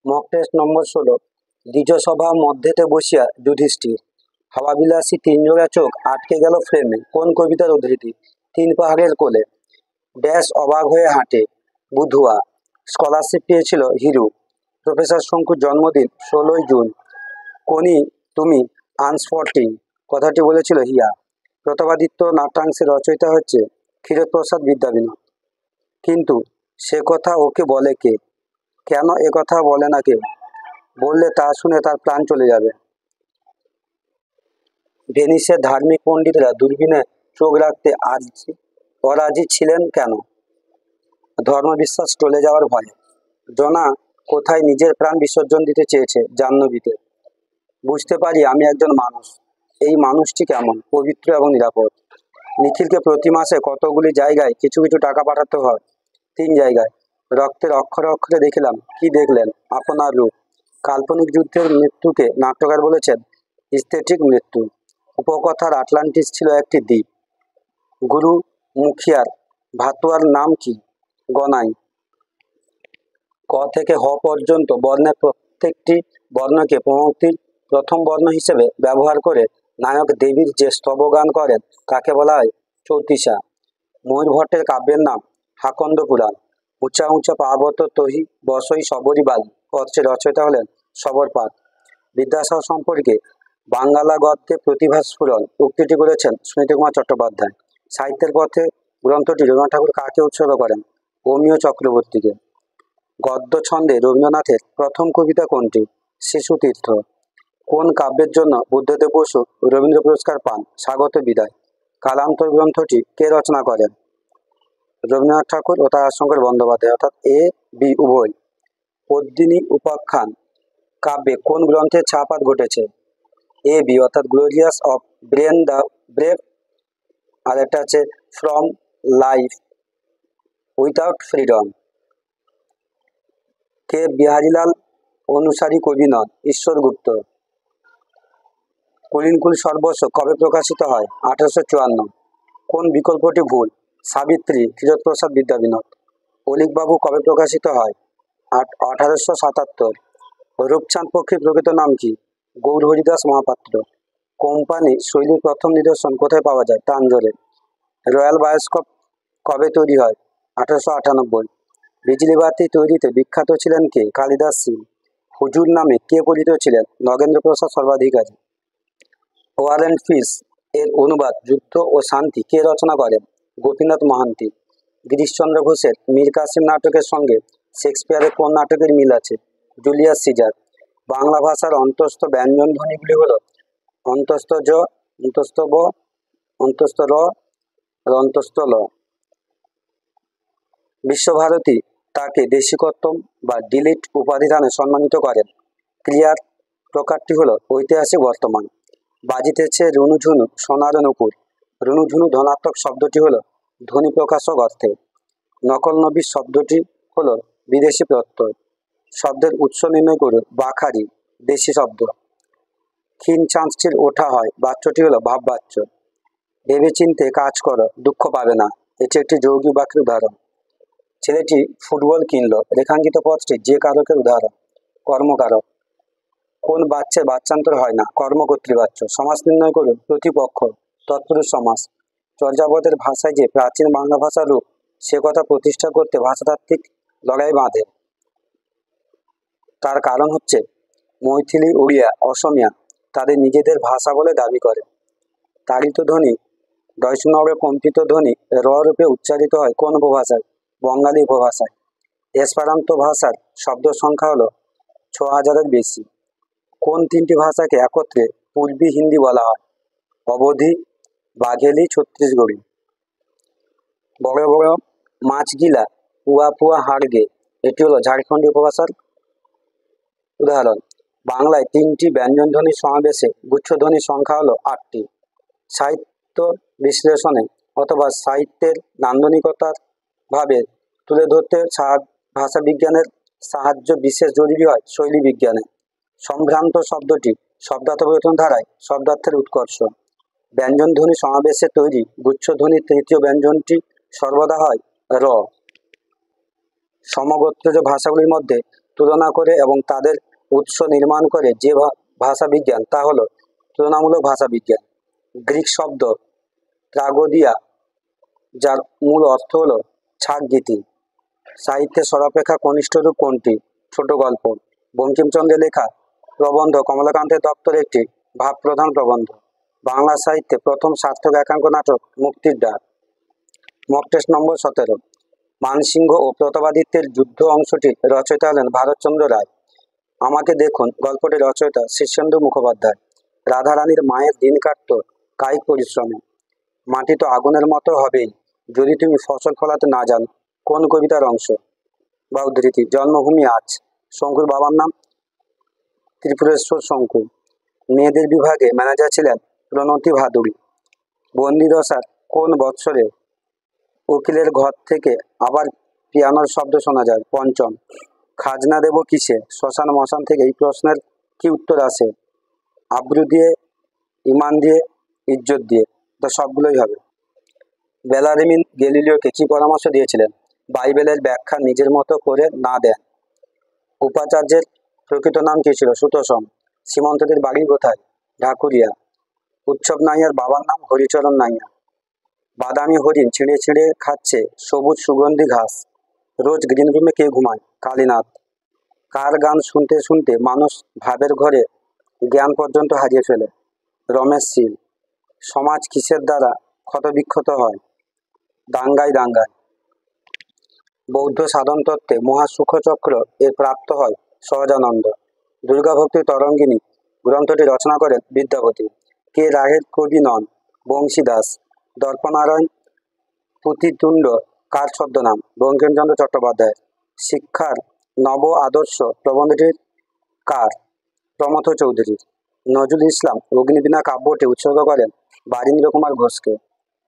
Mock test নম্বর 16। দ্বিজসভা মধ্যেতে বসিয়া যুধিষ্ঠির। হাওয়াবিলাসী তিন জোড়া চোখ আটকে গেল ফ্রেমে। কোন কবিতার উদ্ধৃতি? তিন পাহাড়ের কোলে। ড্যাশ অবাক হয়ে হাঁটে বুধুয়া। স্কলারশিপ পেয়েছিল হিরু। প্রফেসর শঙ্কুর জন্মদিন 16ই জুন। কোনি তুমি আনস্পটিং কথাটি বলেছিল হিয়া। প্রতাপাদিত্য নাট্যাংশের রচয়িতা হচ্ছে ক্ষীরপ্রসাদ বিদ্যাবিনোদ। কিন্তু সে কথা ওকে বলে কে? কেন এ কথা বলে না কেউ? বললে তা শুনে তার প্রাণ চলে যাবে। ভেনিসের ধার্মিক পণ্ডিতরা দূরবীনে চোখ রাখতে অরাজি ছিলেন কেন? ধর্মবিশ্বাস টলে যাওয়ার ভয়ে। জনা কোথায় নিজের প্রাণ বিসর্জন দিতে চেয়েছে জাহ্নবীতে। বুঝতে পারি আমি একজন মানুষ। এই মানুষটি কেমন পবিত্র এবং নিরাপদ। নিখিলকে প্রতি মাসে কতগুলি জায়গায় কিছু কিছু টাকা পাঠাতে হয়। 3 জায়গায়। রক্তের অক্ষরে অক্ষরে দেখিলাম। কি দেখলেন? আপনার রূপ। কাল্পনিক যুদ্ধের মৃত্যুকে নাট্যকার বলেছেন স্থেটিক মৃত্যু। উপকথার আটলান্টিস ছিল একটি দ্বীপ। গুরু মুখিয়ার ভাতুয়ার নাম কি? গনাই। ক থেকে হ পর্যন্ত বর্ণের প্রত্যেকটি বর্ণকে পঙ্ক্তির প্রথম বর্ণ হিসেবে ব্যবহার করে নায়ক দেবীর যে স্তবগান করেন তাকে বলা হয় চৌতিসা। ময়ূর ভট্টের কাব্যের নাম হাকন্দ পুরাণ। উঁচা উঁচা পার্বত তহি বসই সবরই বালি পত্রের রচয়িতা হলেন সবরপাল। বিদ্যাসাগর সম্পর্কে বাঙ্গালা গদ্যে প্রতিভা স্ফুরণ উক্তিটি করেছেন সুনীতিকুমার চট্টোপাধ্যায়। সাহিত্যের পথে গ্রন্থটি রবীন্দ্রনাথ ঠাকুর কাকে উৎসর্গ করেন? অমিয় চক্রবর্তীকে। গদ্য ছন্দে রবীন্দ্রনাথের প্রথম কবিতা কোনটি? শিশুতীর্থ। কোন কাব্যের জন্য বুদ্ধদেব বসু রবীন্দ্র পুরস্কার পান? স্বাগত বিদায়। কালান্তর গ্রন্থটি কে রচনা করেন? রবীন্দ্রনাথ ঠাকুর ও তারাশঙ্কর বন্দ্যোপাধ্যায়, অর্থাৎ এ বি উভয়। পদ্মিনী উপাখ্যান কাব্যে কোন গ্রন্থের ছাপাত ঘটেছে? এ বি, অর্থাৎ glorious of brain the brave. আর একটা আছে ফ্রম লাইফ উইথাউট ফ্রিডম। কে বিহারীলাল অনুসারী কবি নন? ঈশ্বর গুপ্ত। কুলিনকুল সর্বস্ব কবে প্রকাশিত হয়? 1854। কোন বিকল্পটি ভুল? সাবিত্রী, ক্ষীরপ্রসাদ বিদ্যাবিনোদ। অলিকবাবু কবে প্রকাশিত হয়? 1877। রূপচাঁদ পক্ষীর প্রকৃত নাম কি? গৌর হরিদাস মহাপাত্র। কোম্পানি শৈলীর প্রথম নিদর্শন কোথায় পাওয়া যায়? তাঞ্জোরে। রয়্যাল বায়োস্কোপ কবে তৈরি হয়? 1898। বিজলি বাতি তৈরিতে বিখ্যাত ছিলেন কে? কালিদাস সিং। হুজুর নামে কে পরিচিত ছিলেন? নগেন্দ্র প্রসাদ সর্বাধিকারী। ওয়ার অ্যান্ড পিস এর অনুবাদ যুদ্ধ ও শান্তি কে রচনা করেন? গোপীনাথ মহান্তি। গিরিশচন্দ্র ঘোষের মীর কাসিম নাটকের সঙ্গে শেক্সপিয়ারের কোন নাটকের মিল আছে? Julius caesar. বাংলা ভাষার অন্তস্থ ব্যঞ্জন ধ্বনিগুলি হল অন্তস্থ জ, অন্তস্থ ব, অন্তস্থ র, অন্তস্থ ল। বিশ্বভারতী তাকে দেশিকোত্তম বা ডিলিট উপাধিদানে সম্মানিত করেন। ক্রিয়ার প্রকারটি হল ঐতিহাসিক বর্তমান। বাজিতেছে রুনুঝুনু সোনার নুপুর। রুনুঝুনু ধনাত্মক শব্দটি হল ধ্বনি প্রকাশক অর্থে। নকল নবী শব্দটি হল বিদেশি প্রত্যয়। শব্দের উৎস নির্ণয় করুন। বাখারি দেশি শব্দ। ক্ষীণ চাঁদটির ওঠা হয় বাচ্যটি হলো ভাববাচ্য। ভেবেচিন্তে কাজ করো, দুঃখ পাবে না, এটি একটি যৌগিক বাক্যের উদাহরণ। ছেলেটি ফুটবল কিনলো, রেখাঙ্কিত পদটি যে কারকের উদাহরণ। কর্মকারক। কোন বাচ্চার বাচ্চান্তর হয় না? কর্মকর্তৃবাচ্য। সমাস নির্ণয় করুন। প্রতিপক্ষ তৎপুরুষ সমাস। চর্যাপদের ভাষায় যে প্রাচীন বাংলা ভাষার রূপ সে কথা প্রতিষ্ঠা করতে ভাষাতাত্ত্বিক লড়াই বাঁধে। তার কারণ হচ্ছে মৈথিলি, উড়িয়া, অসমিয়া তাদের নিজেদের ভাষা বলে দাবি করে। তাড়িত ধ্বনি ডয়সনবে কম্পিত ধ্বনি র রূপে উচ্চারিত হয় কোন উপভাষায়? বঙ্গালী উপভাষায়। এসপারান্তো ভাষার শব্দ সংখ্যা হলো 6000-এর বেশি। কোন 3টি ভাষাকে একত্রে পূর্বী হিন্দি বলা হয়? অবধি, বাঘেলি, ছত্তিশগড়ি। বড় বড় মাছগিলা পুয়া পুয়া হাড়গে এটি হলো ঝাড়খণ্ডী উপভাষার উদাহরণ। বাংলায় 3টি ব্যঞ্জনধ্বনির সমাবেশে গুচ্ছধ্বনির সংখ্যা হলো 8টি। সাহিত্য বিশ্লেষণে অথবা সাহিত্যের নান্দনিকতার ভাবে তুলে ধরতে ভাষা বিজ্ঞানের সাহায্য বিশেষ জরুরি হয় শৈলী বিজ্ঞানে। সম্ভ্রান্ত শব্দটি শব্দার্থ পরিবর্তন ধারায় শব্দার্থের উৎকর্ষ। ব্যঞ্জনধ্বনি সমাবেশে তৈরি গুচ্ছধ্বনির তৃতীয় ব্যঞ্জনটি সর্বদা হয় র। সমগোত্রজ ভাষাগুলির মধ্যে তুলনা করে এবং তাদের উৎস নির্মাণ করে যে ভাষা বিজ্ঞান তা হলো তুলনামূলক ভাষা বিজ্ঞান। গ্রিক শব্দ ট্রাগোডিয়া, যার মূল অর্থ হলো ছাগ গীতি। সাহিত্যের সর্বাপেক্ষা কনিষ্ঠ রূপ কোনটি? ছোট গল্প। বঙ্কিমচন্দ্রের লেখা প্রবন্ধ কমলাকান্তের দপ্তর একটি ভাবপ্রধান প্রবন্ধ। বাংলা সাহিত্যে প্রথম সার্থক একাঙ্ক নাটক মুক্তির ডাক। মক টেস্ট নম্বর 17। মানসিংহ ও প্রতাপাদিত্যের যুদ্ধ অংশটি রচয়িতা হলেন ভারতচন্দ্র রায়। আমাকে দেখুন গল্পটির রচয়িতা শীর্ষেন্দু মুখোপাধ্যায়। রাধারানীর মায়ের দিন কাটত কায়িক পরিশ্রমে। মাটি তো আগুনের মতো হবেই যদি তুমি ফসল ফলাতে না জানো। কোন কবিতার অংশ বা উদ্ধৃতি? জন্মভূমি আজ। শঙ্কুর বাবার নাম ত্রিপুরেশ্বর শঙ্কু। মেয়েদের বিভাগে ম্যানেজার ছিলেন প্রণতি ভাদুড়ী। বন্দিদশার কোন বৎসরে উকিলের ঘর থেকে আবার পিয়ানোর শব্দ শোনা যায়? পঞ্চম। খাজনা দেব কিসে? শ্মশান মশান থেকে এই প্রশ্নের কি উত্তর আসে? আব্রু দিয়ে, ইমান দিয়ে, ইজ্জত দিয়ে। তো সবগুলোই হবে। বেলারিমিন গ্যালিলিওকে কি পরামর্শ দিয়েছিলেন? বাইবেলের ব্যাখ্যা নিজের মতো করে না দেন। উপাচার্যের প্রকৃত নাম কি ছিল? সুতোষম। সীমন্তদের বাড়ি কোথায়? ঢাকুরিয়া। উৎসব নাইয়ার বাবার নাম হরিচরণ নাইয়া। বাদামি হরিণ ছিঁড়ে ছিঁড়ে খাচ্ছে সবুজ সুগন্ধি ঘাস। রোজ গ্রিন রুমে কে ঘুমায়? কালীনাথ। কার গান শুনতে শুনতে মানুষ ভাবের ঘরে জ্ঞান পর্যন্ত হারিয়ে ফেলে? রমেশ শীল। সমাজ কিসের দ্বারা ক্ষতবিক্ষত হয়? দাঙ্গায় দাঙ্গায়। বৌদ্ধ সাধন তত্ত্বে মহাসুখচক্র এর প্রাপ্ত হয় সহজানন্দ। দুর্গাভক্তি তরঙ্গিনী গ্রন্থটি রচনা করেন বিদ্যাপতি। কে রাগের কবি নন? বংশীদাস। দর্পনারায়ণ পুতিতুণ্ড কার ছদ্মনাম? বঙ্কিমচন্দ্র চট্টোপাধ্যায়। শিক্ষার নব আদর্শ প্রবন্ধটির কার? প্রমথ চৌধুরী। নজরুল ইসলাম অগ্নিবীণা কাব্যটি উৎসর্গ করেন বারীন্দ্র কুমার ঘোষকে।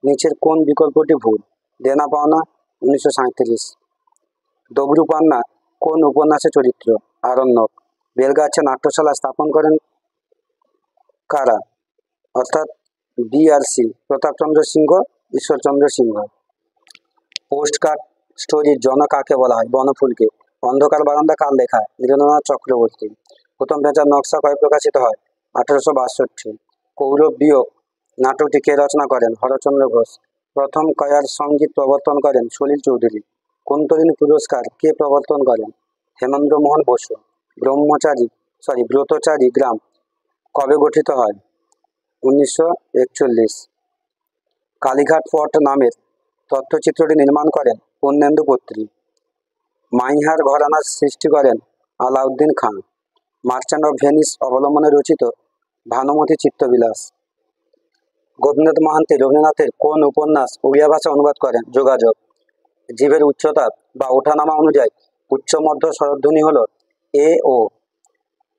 নিচের কোন বিকল্পটি ভুল? দেনা পাওনা 1937। দবরু পান্না কোন উপন্যাসের চরিত্র? আরণ্যক। বেলগাছে নাট্যশালা স্থাপন করেন কারা? অর্থাৎ বিআরসি প্রতাপচন্দ্র সিংহ, ঈশ্বরচন্দ্র সিংহ। পোস্টকার্ড স্টোরির জনক কাকে বলা হয়? বনফুলকে। অন্ধকার বারান্দা কার লেখা? নীরেন্দ্রনাথ চক্রবর্তী। প্রথম পেঁচার নকশা কবে প্রকাশিত হয়? 1862। কৌরব বিয়োগ নাটকটি কে রচনা করেন? হরচন্দ্র ঘোষ। প্রথম কয়ার সঙ্গীত প্রবর্তন করেন সলিল চৌধুরী। কুন্তলিনী পুরস্কার কে প্রবর্তন করেন? হেমেন্দ্র মোহন বসু। ব্রতচারী গ্রাম কবে গঠিত হয়? 1941। কালীঘাট ফোর্ট নামের তথ্যচিত্রটি নির্মাণ করেন পূর্ণেন্দু পত্রী। মাইহার ঘরানার সৃষ্টি করেন আলাউদ্দিন খান। মার্চেন্ট অফ ভেনিস অবলম্বনে রচিত ভানুমতি চিত্তবিলাস। গোপীনাথ মহান্তি রবীন্দ্রনাথের কোন উপন্যাস ওড়িয়া ভাষা অনুবাদ করেন? যোগাযোগ। জীবের উচ্চতা বা ওঠানামা অনুযায়ী উচ্চ মধ্য স্বরধ্বনি হল এ ও।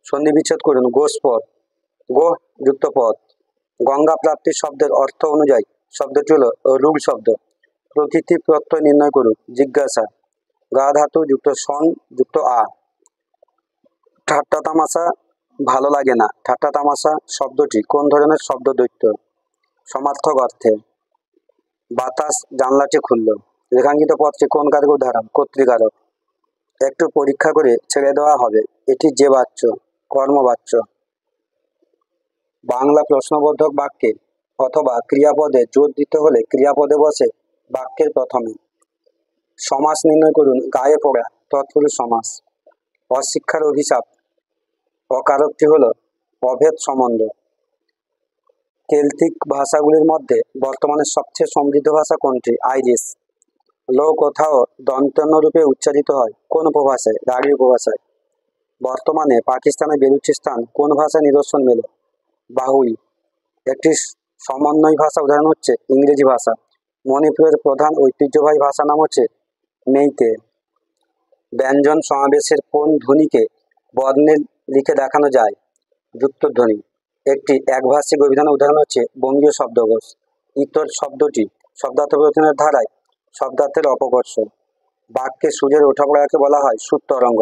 সন্ধি বিচ্ছেদ করুন। গোস্পদ। গোহ যুক্ত পদ। গঙ্গা প্রাপ্তির শব্দের অর্থ অনুযায়ী শব্দটি হল রূঢ় শব্দ। প্রকৃতি প্রত্যয় নির্ণয় করুন। জিজ্ঞাসা। গা ধাতু যুক্ত সন যুক্ত আ। ঠাট্টা তামাশা ভালো লাগে না। ঠাট্টা তামাশা শব্দটি কোন ধরনের শব্দ দৈত্য? সমার্থক অর্থে। বাতাস জানলাটি খুলল। রেখাঙ্কিত পথটি কোন কারক উদাহরণ? কর্তৃকারক। একটু পরীক্ষা করে ছেড়ে দেওয়া হবে। এটি যে বাচ্য? কর্মবাচ্য। বাংলা প্রশ্নবোধক বাক্যে অথবা ক্রিয়াপদে জোর দিতে হলে ক্রিয়াপদে বসে বাক্যের প্রথমে। সমাস নির্ণয় করুন। গায়ে পড়া তৎপুরুষ সমাস। অশিক্ষার অভিশাপ অকারকটি হল অভেদ সম্বন্ধ। কেলটিক ভাষাগুলির মধ্যে বর্তমানে সবচেয়ে সমৃদ্ধ ভাষা কোনটি? আইরিশ। লো কোথাও দন্তন্য রূপে উচ্চারিত হয় কোন উপভাষায়? রাঢ়ী উপভাষায়। বর্তমানে পাকিস্তানের বেলুচিস্তান কোন ভাষায় নিদর্শন মেলে? বাহুই। একটি সমন্বয় ভাষা উদাহরণ হচ্ছে ইংরেজি ভাষা। মণিপুরের প্রধান ঐতিহ্যবাহী ভাষা নাম হচ্ছে মেইতে। ব্যঞ্জন সমাবেশের কোন ধ্বনিকে বর্ণে লিখে দেখানো যায়? যুক্তধ্বনি। একটি একভাষিক অভিধানের উদাহরণ হচ্ছে বঙ্গীয় শব্দকোষ। ইতর শব্দটি শব্দার্থ পরিবর্তনের ধারায় শব্দার্থের অপকর্ষ। বাক্যে সুরের ওঠাপড়াকে বলা হয় সুর তরঙ্গ।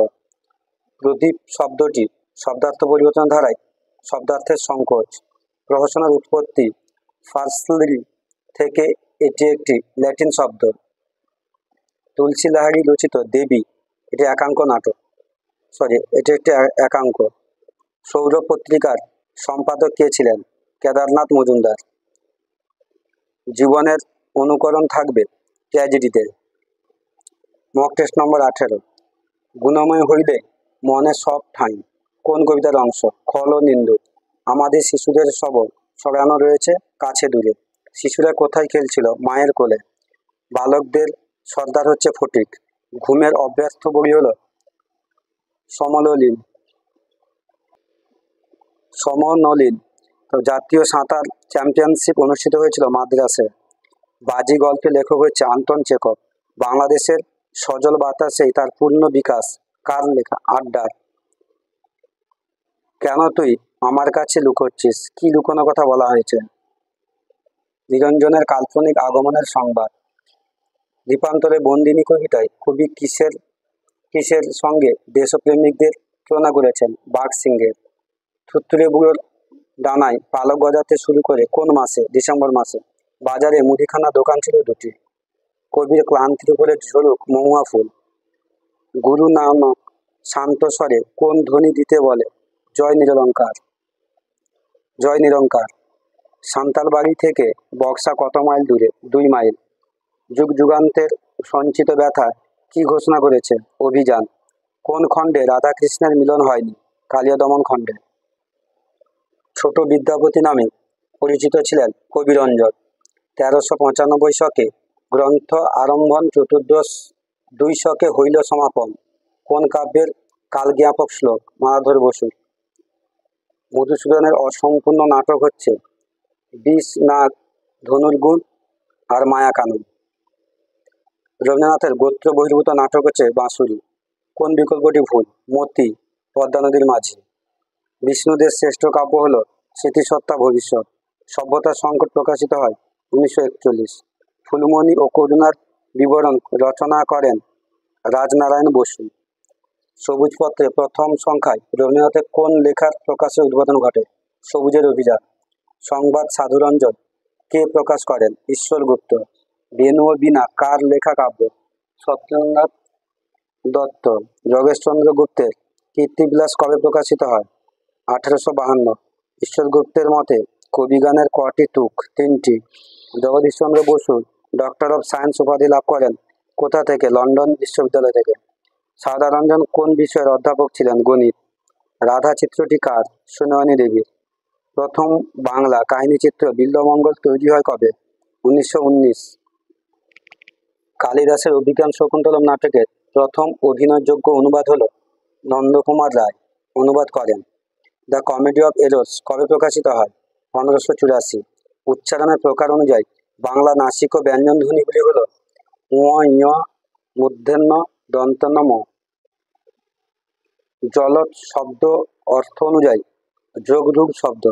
প্রদীপ শব্দটি শব্দার্থ পরিবর্তনের ধারায় শব্দার্থের সংকোচ। প্রহসনের উৎপত্তি ফার্সলি থেকে। এটি একটি ল্যাটিন শব্দ। তুলসী লাহিড়ী রচিত দেবী এটি একাঙ্ক নাটক। এটি একটি একাঙ্ক। সৌর পত্রিকার সম্পাদক কে ছিলেন? কেদারনাথ মজুমদার। জীবনের অনুকরণ থাকবে ট্র্যাজেডিতে। মক টেস্ট নম্বর 18, গুণময় হইলে মনে সব ঠাঁই কোন কবিতার অংশ? খল ও নিন্দুক। আমাদের শিশুদের সবর সরানো রয়েছে কাছে দূরে। শিশুরা কোথায় খেলছিল? মায়ের কোলে। বালকদের সর্দার হচ্ছে ফটিক। ঘুমের অব্যর্থ বই হলো সমনলীন। তো জাতীয় সাঁতার চ্যাম্পিয়নশিপ অনুষ্ঠিত হয়েছিল মাদ্রাসে। বাজি গল্পের লেখক হচ্ছে আন্তন চেকভ। বাংলাদেশের সজল বাতাসেই তার পূর্ণ বিকাশ কার লেখা? আড্ডার। কেন তুই আমার কাছে লুকোচ্ছিস? কি লুকোনোর কথা বলা হয়েছে? নিরঞ্জনের কাল্পনিক আগমনের সংবাদ। দীপান্তরে বন্দিনী কবিতায় কবি কিসের সঙ্গে দেশপ্রেমিকদের তুলনা করেছেন? বাঘ সিংহের। থুত্তুরে বুড়োর ডানায় পালক গজাতে শুরু করে কোন মাসে? ডিসেম্বর মাসে। বাজারে মুদিখানা দোকান ছিল দুটি। কবির ক্লান্তির উপরে ঝরুক মহুয়া ফুল। গুরু নানক শান্ত স্বরে কোন ধ্বনি দিতে বলে? জয় নিরলঙ্কার। সান্তালবাড়ি থেকে বক্সা কত মাইল দূরে? 2 মাইল। যুগ যুগান্তের সঞ্চিত ব্যথা কি ঘোষণা করেছে? অভিযান। কোন খণ্ডে রাধাকৃষ্ণের মিলন হয়নি? কালিয়া দমন খণ্ডে। ছোট বিদ্যাপতি নামে পরিচিত ছিলেন কবিরঞ্জন। 1395 শকে গ্রন্থ আরম্ভন, চতুর্দশ 2 শকে হইল সমাপন। কোন কাব্যের কালজ্ঞাপক শ্লোক? মালাধর বসু। মধুসূদনের অসম্পূর্ণ নাটক হচ্ছে 20 নাগ, ধনুর্গুণ আর মায়াকানন। রবীন্দ্রনাথের গোত্র বহির্ভূত নাটক হচ্ছে বাঁশুরি। কোন বিকল্পটি ভুল? মতি, পদ্মা নদীর মাঝি। বিষ্ণুদের শ্রেষ্ঠ কাব্য হল স্মৃতিসত্তা ভবিষ্যৎ। সভ্যতার সংকট প্রকাশিত হয় 1941। ফুলমণি ও করুণার বিবরণ রচনা করেন রাজনারায়ণ বসু। সবুজ পত্রে প্রথম সংখ্যায় রবীন্দ্রনাথের কোন লেখার প্রকাশের উদ্বোধন ঘটে? সবুজের অভিযান। সংবাদ সাধুরঞ্জন কে প্রকাশ করেন? ঈশ্বর গুপ্ত। বেনু ও বীণা কার লেখা কাব্য? সত্যেন্দ্রনাথ দত্ত। যোগেশচন্দ্র গুপ্তের কীর্তিবিলাস কবে প্রকাশিত হয়? 1852। ঈশ্বর গুপ্তের মতে কবিগানের কটি তুক? 3টি। Jagadish Chandra Bose doctor of science উপাধি লাভ করেন কোথা থেকে? লন্ডন বিশ্ববিদ্যালয় থেকে। সারদারঞ্জন কোন বিষয়ের অধ্যাপক ছিলেন? গণিত। রাধা চিত্রটি কার? সুনয়নী দেবীর। প্রথম বাংলা কাহিনীচিত্র বিল্বমঙ্গল তৈরি হয় কবে? 1919। কালিদাসের অভিজ্ঞান শকুন্তলম নাটকের প্রথম অভিনয়যোগ্য অনুবাদ হল নন্দকুমার রায় অনুবাদ করেন। দ্য কমেডি অফ এরর্স কবে প্রকাশিত হয়? 1584। উচ্চারণের প্রকার অনুযায়ী বাংলা নাসিক ও ব্যঞ্জন ধ্বনিগুলি হল ঙ, ঞ, মূর্ধন্য, দন্তন্য, ম। জলৎ শব্দ অর্থ অনুযায়ী যোগ রূপ শব্দ।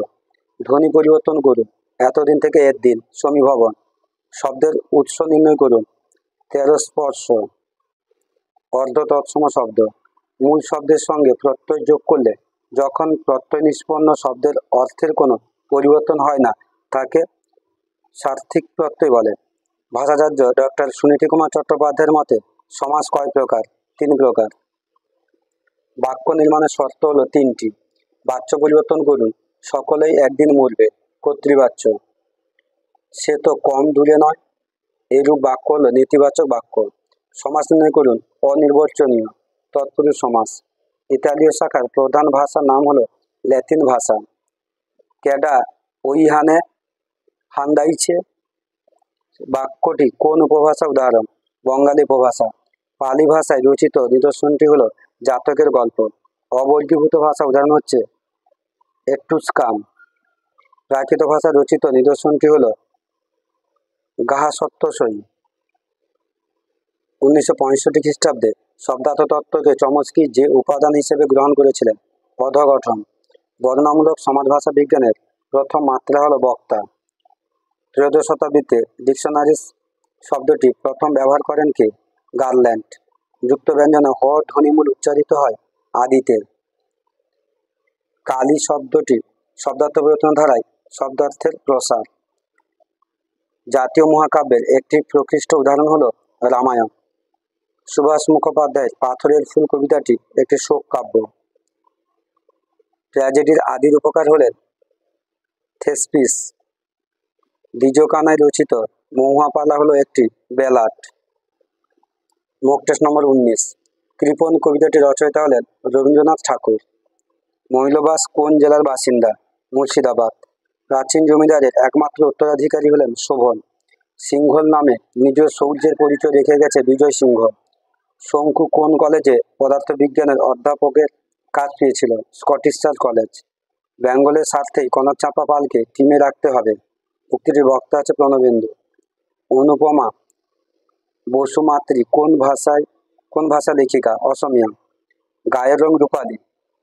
ধ্বনি পরিবর্তন করুন। এতদিন থেকে এর দিন। সমীভবন। শব্দের উৎস নির্ণয় করুন। 13 স্পর্শ। অর্ধ তৎসম শব্দ। মূল শব্দের সঙ্গে প্রত্যয় যোগ করলে যখন প্রত্যয় নিষ্পন্ন শব্দের অর্থের কোনো পরিবর্তন হয় না তাকে সার্থিক প্রত্যয় বলে। ভাষাচার্য ডক্টর সুনীতি কুমার চট্টোপাধ্যায়ের মতে সমাস কয় প্রকার? 3 প্রকার। বাক্য নির্মাণের শর্ত হলো 3টি। বাচ্য পরিবর্তন করুন। সকলেই একদিন মরবে। কর্তৃবাচ্য। সে তো কম দূরে নয়। এইরূপ বাক্য হলো নেতিবাচক বাক্য। সমাস নির্ণয় করুন। অনির্বচনীয়। তৎপুরুষ সমাস। ইতালীয় শাখার প্রধান ভাষার নাম হলো ল্যাতিন ভাষা। ক্যাডা ওইহানে হান্দাইছে বাক্যটি কোন উপভাষা উদাহরণ? বঙ্গালী উপভাষা। পালি ভাষায় রচিত নিদর্শনটি হলো জাতকের গল্প। অবর্গীভূত ভাষা উদাহরণ হচ্ছে এট্টুসকাম। প্রাকৃত ভাষায় রচিত নিদর্শনটি হলো গাহাসত্তসই। 1965 খ্রিস্টাব্দে শব্দার্থ তত্ত্বকে চমস্কি যে উপাদান হিসেবে গ্রহণ করেছিলেন? পদগঠন। বর্ণনামূলক সমাজ ভাষা বিজ্ঞানের প্রথম মাত্রা হলো বক্তা। 13 শতাব্দীতে ডিকশনারিজ শব্দটি প্রথম ব্যবহার করেন কে? গারল্যান্ড। যুক্ত ব্যঞ্জনে হ ধ্বনিমূল উচ্চারিত হয় আদিতে। কালী শব্দটি শব্দার্থ পরিবর্তন ধারায় শব্দার্থের প্রসার। জাতীয় মহাকাব্যের একটি প্রকৃষ্ট উদাহরণ হলো রামায়ণ। সুভাষ মুখোপাধ্যায়ের পাথরের ফুল কবিতাটি একটি শোক কাব্য। ট্র্যাজেডির আদি রূপকার হলেন থেসপিস। দ্বিজকানায় রচিত মহুয়াপালা হলো একটি বেলাট। মক টেস্ট নম্বর 19। কৃপণ কবিতাটি রচয়িতা হলেন রবীন্দ্রনাথ ঠাকুর। মৈলবাস কোন জেলার বাসিন্দা? মুর্শিদাবাদ। প্রাচীন জমিদারের একমাত্র উত্তরাধিকারী হলেন শোভন। সিংহল নামে নিজ শৌর্যের পরিচয় রেখে গেছে বিজয় সিংহ। শঙ্কু কোন কলেজে পদার্থবিজ্ঞানের অধ্যাপকের কাজ পেয়েছিল? Scottish church college. বেঙ্গলের স্বার্থেই কনকচাঁপা পালকে টিমে রাখতে হবে। উক্তিটির বক্তা আছে প্রণবেন্দু। অনুপমা বসুমাত্রী কোন ভাষা লেখিকা? অসমীয়া। গায়ের রং রূপালী,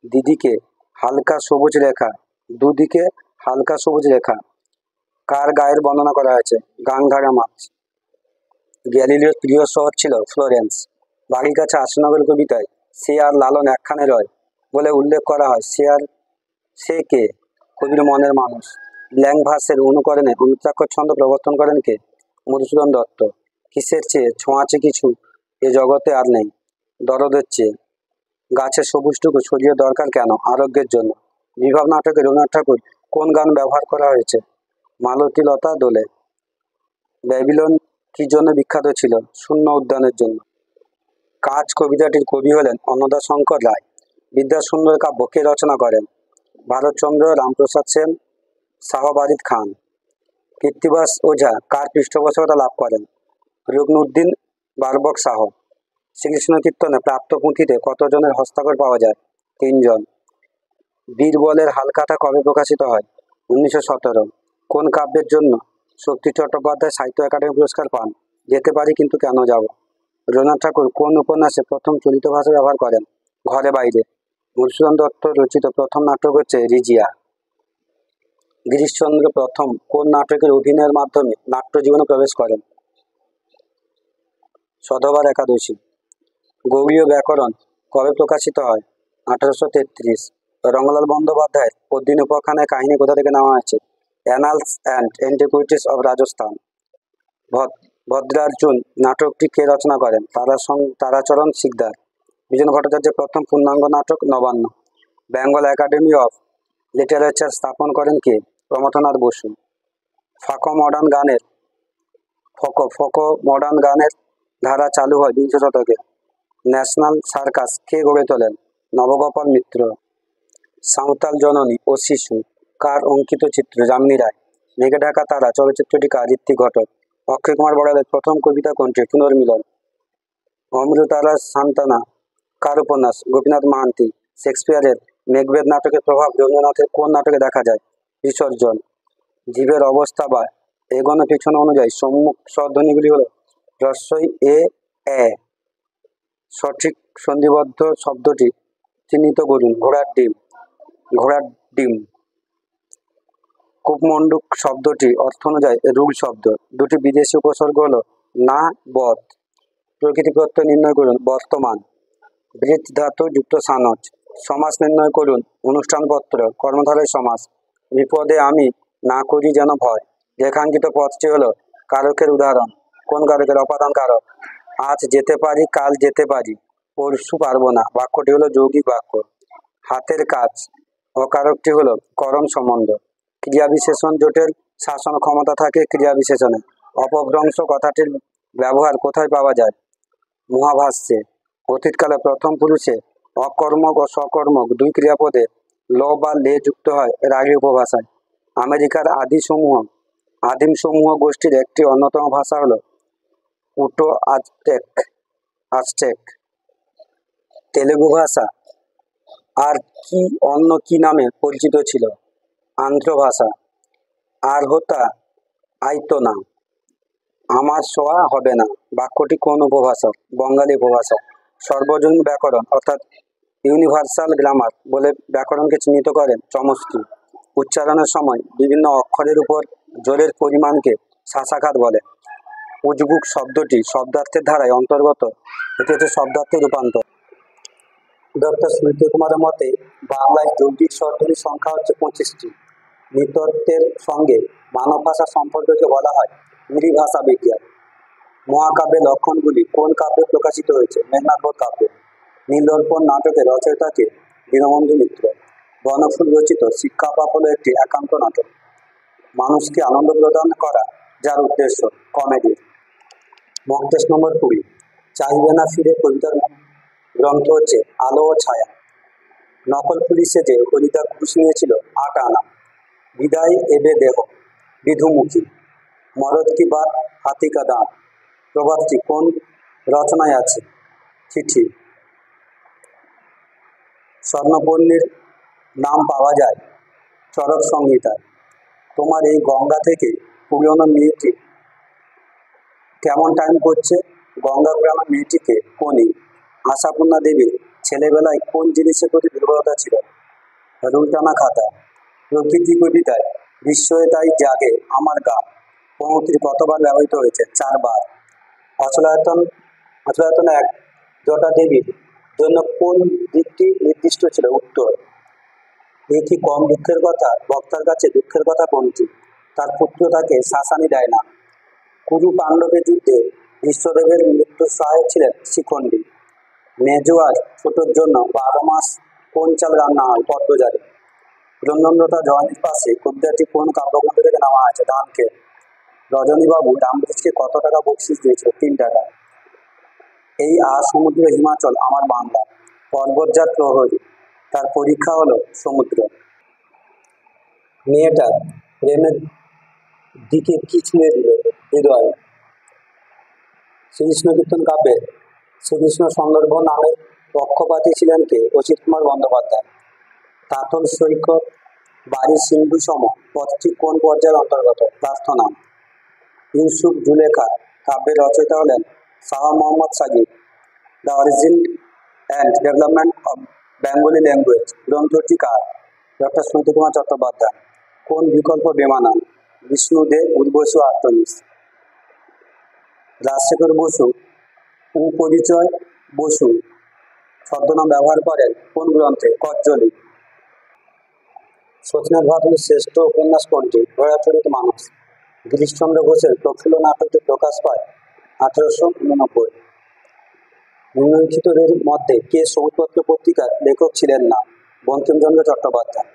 দিদিকে হালকা সবুজ রেখা, দুদিকে হালকা সবুজ রেখা কার গায়ের বর্ণনা করা হয়েছে? গাংধারা মাছ। গ্যালিলিওর প্রিয় শহর ছিল ফ্লোরেন্স। বাড়ির কাছে আশনগর কবিতায় সে আর লালন একখানে রয় বলে উল্লেখ করা হয়। সে কে? কবির মনের মানুষ। ব্ল্যাঙ্ক ভার্সের অনুকরণে অনুচ্চাক্ষর ছন্দ প্রবর্তন করেন কে? মধুসূদন দত্ত। কিসের চেয়ে ছোঁয়াচে কিছু এ জগতে আর নেই? দরদের চেয়ে। গাছের সবুজটুকু ছড়িয়ে দরকার কেন? আরোগ্যের জন্য। বিভাব নাটকে রবীন্দ্রনাথ ঠাকুর কোন গান ব্যবহার করা হয়েছে? মালতী লতা দোলে। ব্যাবিলন কি জন্য বিখ্যাত ছিল? শূন্য উদ্যানের জন্য। কাজ কবিতাটির কবি হলেন অন্নদাশঙ্কর রায়। বিদ্যাসুন্দর কাব্য কে রচনা করেন? ভারতচন্দ্র, রামপ্রসাদ সেন, শাহবারিদ খান। কৃত্তিবাস ওঝা কার পৃষ্ঠপোষকতা লাভ করেন? রুকনুদ্দিন বারবক শাহ। শ্রীকৃষ্ণ কীর্তনে প্রাপ্ত পুঁথিতে কতজনের হস্তাক্ষর পাওয়া যায়? 3 জন। বীরবলের হালখাতা কবে প্রকাশিত হয়? 1917। কোন কাব্যের জন্য শক্তি চট্টোপাধ্যায় সাহিত্য একাডেমি পুরস্কার পান? যেতে পারি কিন্তু কেন যাব। রবীন্দ্রনাথ ঠাকুর কোন উপন্যাসে প্রথম চলিত ভাষা ব্যবহার করেন? ঘরে বাইরে। মধুসূদন দত্ত রচিত প্রথম নাটক হচ্ছে রিজিয়া। গিরিশচন্দ্র প্রথম কোন নাটকের অভিনয়ের মাধ্যমে নাট্য জীবনে প্রবেশ করেন? সধবার একাদশী। গৌড়ীয় ব্যাকরণ কবে প্রকাশিত হয়? 1833। রঙ্গলাল বন্দ্যোপাধ্যায়ের পদ্মিনী উপাখ্যানের কাহিনী কোথা থেকে নেওয়া হয়েছে? Annals and antiquities of Rajasthan. Bhadrarjun নাটকটি কে রচনা করেন? তারাচরণ শিকদার। বিজন ভট্টাচার্যের প্রথম পূর্ণাঙ্গ নাটক Nabanna. Bengal academy of literature স্থাপন করেন কে? প্রমথনাথ বসু। ফোক মডার্ন গানের ধারা চালু হয় বিংশ শতকে। ন্যাশনাল সার্কাস কে গড়ে তোলেন? নবগোপাল মিত্র। সাঁওতাল জননী ও শিশু কার অঙ্কিত চিত্র? যামিনী রায়। মেঘে ঢাকা তারা চলচ্চিত্রটি কার? ঋত্বিক ঘটক। অক্ষয় কুমার বড়ালের প্রথম কবিতা কোনটি? পুনর্মিলন। অমৃতারা সান্তানা কার উপন্যাস? গোপীনাথ মাহান্তি। শেক্সপিয়ারের মেঘবেদ নাটকের প্রভাব রবীন্দ্রনাথের কোন নাটকে দেখা যায়? বিসর্জন। জীবের অবস্থা বা এগোনো পিছনে অনুযায়ী সম্মুখ স্বরধ্বনিগুলি হল হ্রস্বই এ এ। সঠিক সন্ধিবদ্ধ শব্দটি চিহ্নিত করুন। ঘোড়ার ডিম। কূপমণ্ডুক শব্দটি অর্থ অনুযায়ী রুল শব্দ। দুটি বিদেশি উপসর্গ হলো না বধ। প্রকৃতি প্রত্যয় নির্ণয় করুন। বর্তমান। বৃত্ত ধাতু যুক্ত সানজ। সমাস নির্ণয় করুন। অনুষ্ঠানপত্র। কর্মধারয় সমাস। বিপদে আমি না করি যেন ভয়। রেখাঙ্কিত পথটি হলো কারকের উদাহরণ। কোন কারকের? অপাদান কারক। আজ যেতে পারি, কাল যেতে পারি, পরশু পারবো না। বাক্যটি হলো যৌগিক বাক্য। হাতের কাজ। অকারকটি হলো করণ সম্বন্ধ। ক্রিয়া বিশেষণ জোটের শাসন ক্ষমতা থাকে ক্রিয়া বিশেষণে। অপভ্রংশ কথাটির ব্যবহার কোথায় পাওয়া যায়? মহাভাষ্যে। অতীতকালে প্রথম পুরুষে অকর্মক ও সকর্মক দুই ক্রিয়াপদে ল বা লে যুক্ত হয় রাগী উপভাষায়। আমেরিকার আদিম সমূহ গোষ্ঠীর একটি অন্যতম ভাষা হলো পুটো আজটেক। তেলুগু ভাষা আর কি অন্য কি নামে পরিচিত ছিল? আন্ধ্র ভাষা। আর হোতা আইতো না, আমার শোয়া হবে না। বাক্যটি কোন উপভাষা? বঙ্গালী উপভাষা। সর্বজনীন ব্যাকরণ অর্থাৎ ইউনিভার্সাল গ্রামার বলে ব্যাকরণকে চিহ্নিত করেন চমস্কি। উচ্চারণের সময় বিভিন্ন অক্ষরের উপর জোরের পরিমাণকে শ্বাসাঘাত বলে। উজবুক শব্দটি শব্দার্থের ধারায় অন্তর্গত। এটি হচ্ছে শব্দার্থের রূপান্তর। ডক্টর স্মৃতি কুমারের মতে বাংলায় যৌগিক স্বরধ্বনির সংখ্যা হচ্ছে 25টি। নৃতত্ত্বের সঙ্গে মানব ভাষা সম্পর্ককে বলা হয় নৃভাষা বিজ্ঞান। মহাকাব্যের লক্ষণগুলি কোন কাব্যে প্রকাশিত হয়েছে? মেঘনাদ কাব্যে। নীলদর্পণ নাটকের রচয়িতাকে? দীনবন্ধু মিত্র। বনফুল রচিত শিক্ষা পাপ হলো একটি একান্ত নাটক। মানুষকে আনন্দ প্রদান করা যার উদ্দেশ্য? কমেডি। মক টেস্ট নম্বর 20। চাইবে না ফিরে কবিতার গ্রন্থ হচ্ছে আলো ও ছায়া। নকল পুলিশে যে হরিদা ঘুষ নিয়েছিল 8 আনা। বিদায় এবে দেহ, বিধুমুখী। মরদ কি বাত, হাতি কা দাঁত। প্রভাতটি কোন রচনায় আছে? চিঠি। স্বর্ণপর্ণীর নাম পাওয়া যায় চরক সংহিতায়। তোমার এই গঙ্গা থেকে পুরনো মেয়েটি কেমন টাইম করছে? গঙ্গা গ্রামের মেয়েটিকে কোনি। আশাপূর্ণা দেবীর ছেলেবেলায় কোন জিনিসের প্রতি দুর্বলতা ছিল? রুলটানা খাতা। প্রকৃতি কবিতায় বিস্ময়ে তাই জাগে আমার গা পঙ্ক্তির কতবার ব্যবহৃত হয়েছে? 4 বার। অচলায়তন অচলায়তনে এক জটা দেবীর জন্য কোন দিকটি নির্দিষ্ট ছিল? উত্তর। এ কি কম দুঃখের কথা? বক্তার কাছে দুঃখের কথা কোনটি? তার পুত্র তাকে শাসানি দেয় না। কুরু পাণ্ডবের যুদ্ধে বিশ্বদেবের মৃত্যুর সহায়ক ছিলেন শিখণ্ডী। মেজো আর ছোটোর জন্য 12 মাস কোন চাল রান্না হয়? পদ্মজারে। রঞ্জনলতা জয়ন্তীর পাশে কবিতাটি কোন কাব্যগ্রন্থ থেকে নেওয়া হয়েছে? ধানকে। রজনীবাবু রামব্রিজকে কত টাকা বকশিস দিয়েছিল? 3 টাকা। এই সমুদ্র হিমাচল আমার বাংলা। পর্বতযার প্রহরী, তার পরীক্ষা হলো সমুদ্র। মেয়েটা প্রেমের দিকে কি ছুঁয়ে দিল? হৃদয়। শ্রীকৃষ্ণ কীর্তন কাব্যের শ্রীকৃষ্ণ সন্দর্ভ নামের পক্ষপাতী ছিলেন কে? অসিত কুমার বন্দ্যোপাধ্যায়। তাতল সৈকত বাড়ি সিন্ধু সম পথটি কোন পর্যায়ের অন্তর্গত? প্রার্থনা। ইউসুফ জুলেখা কাব্যের রচয়িতা হলেন Shah Mohammad Sagir. The origin and development of Bengali language গ্রন্থটি কার? ডক্টর সুনীতিকুমার চট্টোপাধ্যায়। কোন বিকল্প বেমানান? বিষ্ণু দে, উর্বশী, আর্টনিস। রাজশেখর বসু উপরিচয় বসু ছদ্মনাম ব্যবহার করেন কোন গ্রন্থে? কজ্জলি। সতীনাথ ভাদুরীর শ্রেষ্ঠ উপন্যাস কোনটি? ঘোড়াচড়িত মানুষ। গিরিশচন্দ্র ঘোষের প্রফুল্ল নাটকটি প্রকাশ পায় 1889। নিম্নলিখিতদের মধ্যে কে সবুজপত্র পত্রিকার লেখক ছিলেন না? বঙ্কিমচন্দ্র চট্টোপাধ্যায়।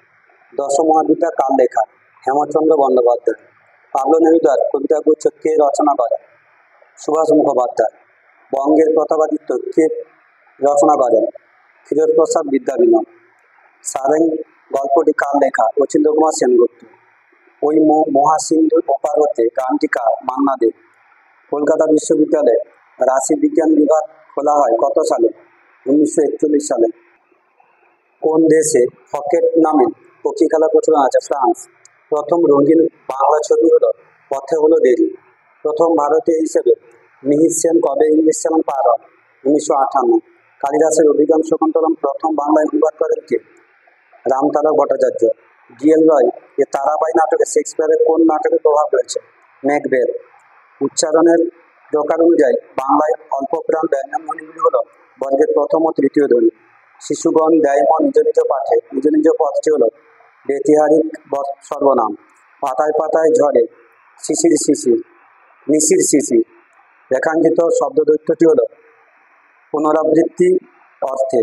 দশমহাবিদ্যা কার লেখা? হেমচন্দ্র বন্দ্যোপাধ্যায়। পাবলো নেরুদার কবিতাগুচ্ছ কে রচনা করেন? সুভাষ মুখোপাধ্যায়। বঙ্গের প্রতাপাদিত্য কে রচনা করেন? ক্ষীরপ্রসাদ বিদ্যাবিনোদ। সারেং গল্পটি কার লেখা? অচিন্ত্য কুমার সেনগুপ্ত। ওই মহাসিন্ধুর ওপার হতে গানটি কার? মান্না দে। কলকাতা বিশ্ববিদ্যালয়ে রাশি বিজ্ঞান বিভাগ খোলা হয় কত সালে? 1941 সালে। কোন দেশে হকেট নামে পক্ষী খেলা প্রচলন আছে? ফ্রান্স। প্রথম রঙিন বাংলা ছবি হলো পথে হলো দেরি। প্রথম ভারতীয় হিসেবে মিহির সেন কবে ইংলিশ চ্যানেল পার হন? 1958। কালিদাসের অভিজ্ঞান শকুন্তলম প্রথম বাংলায় অনুবাদ করেন কে? রামতারক ভট্টাচার্য। ডিএল রয় এ তারাবাই নাটকে শেক্সপিয়ারের কোন নাটকের প্রভাব রয়েছে? ম্যাকবেথ। উচ্চারণের প্রকার অনুযায়ী বাংলায় অল্প প্রাণ ব্যঞ্জন ধ্বনিগুলি হল বর্গের প্রথম ও তৃতীয় ধ্বনি। শিশুগণ দেয়মন নিজ নিজ পাঠে নিজ নিজ পদটি হল বেতিহারিক সর্বনাম। পাতায় পাতায় ঝরে শিশির শিশির, নিশির শিশির। রেখাঙ্কিত শব্দদৈত্যটি হল পুনরাবৃত্তি অর্থে।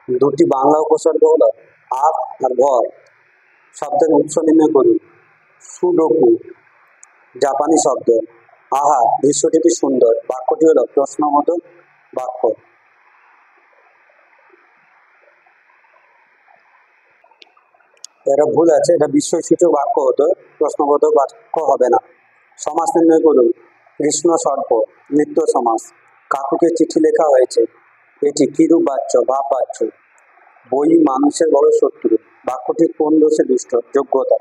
দুটি বাংলা উপসর্গ হল আপ আর ভর। শব্দের উৎস নির্ণয় করুন। সুডোকু জাপানি শব্দ। আহা দৃশ্যটি কি সুন্দর বাক্যটি হলো প্রশ্নবোধক বাক্য। এটা ভুল আছে, এটা বিস্ময়সূচক বাক্য হতো, প্রশ্নবোধক বাক্য হবে না। সমাস নির্ণয় করুন। কৃষ্ণ সর্প নিত্য সমাস। কাকুকে চিঠি লেখা হয়েছে, এটি কিরূপ বাচ্য? ভাব বাচ্য। বই মানুষের বড় শত্রু বাক্যটি কোন দোষে দুষ্ট? যোগ্যতা।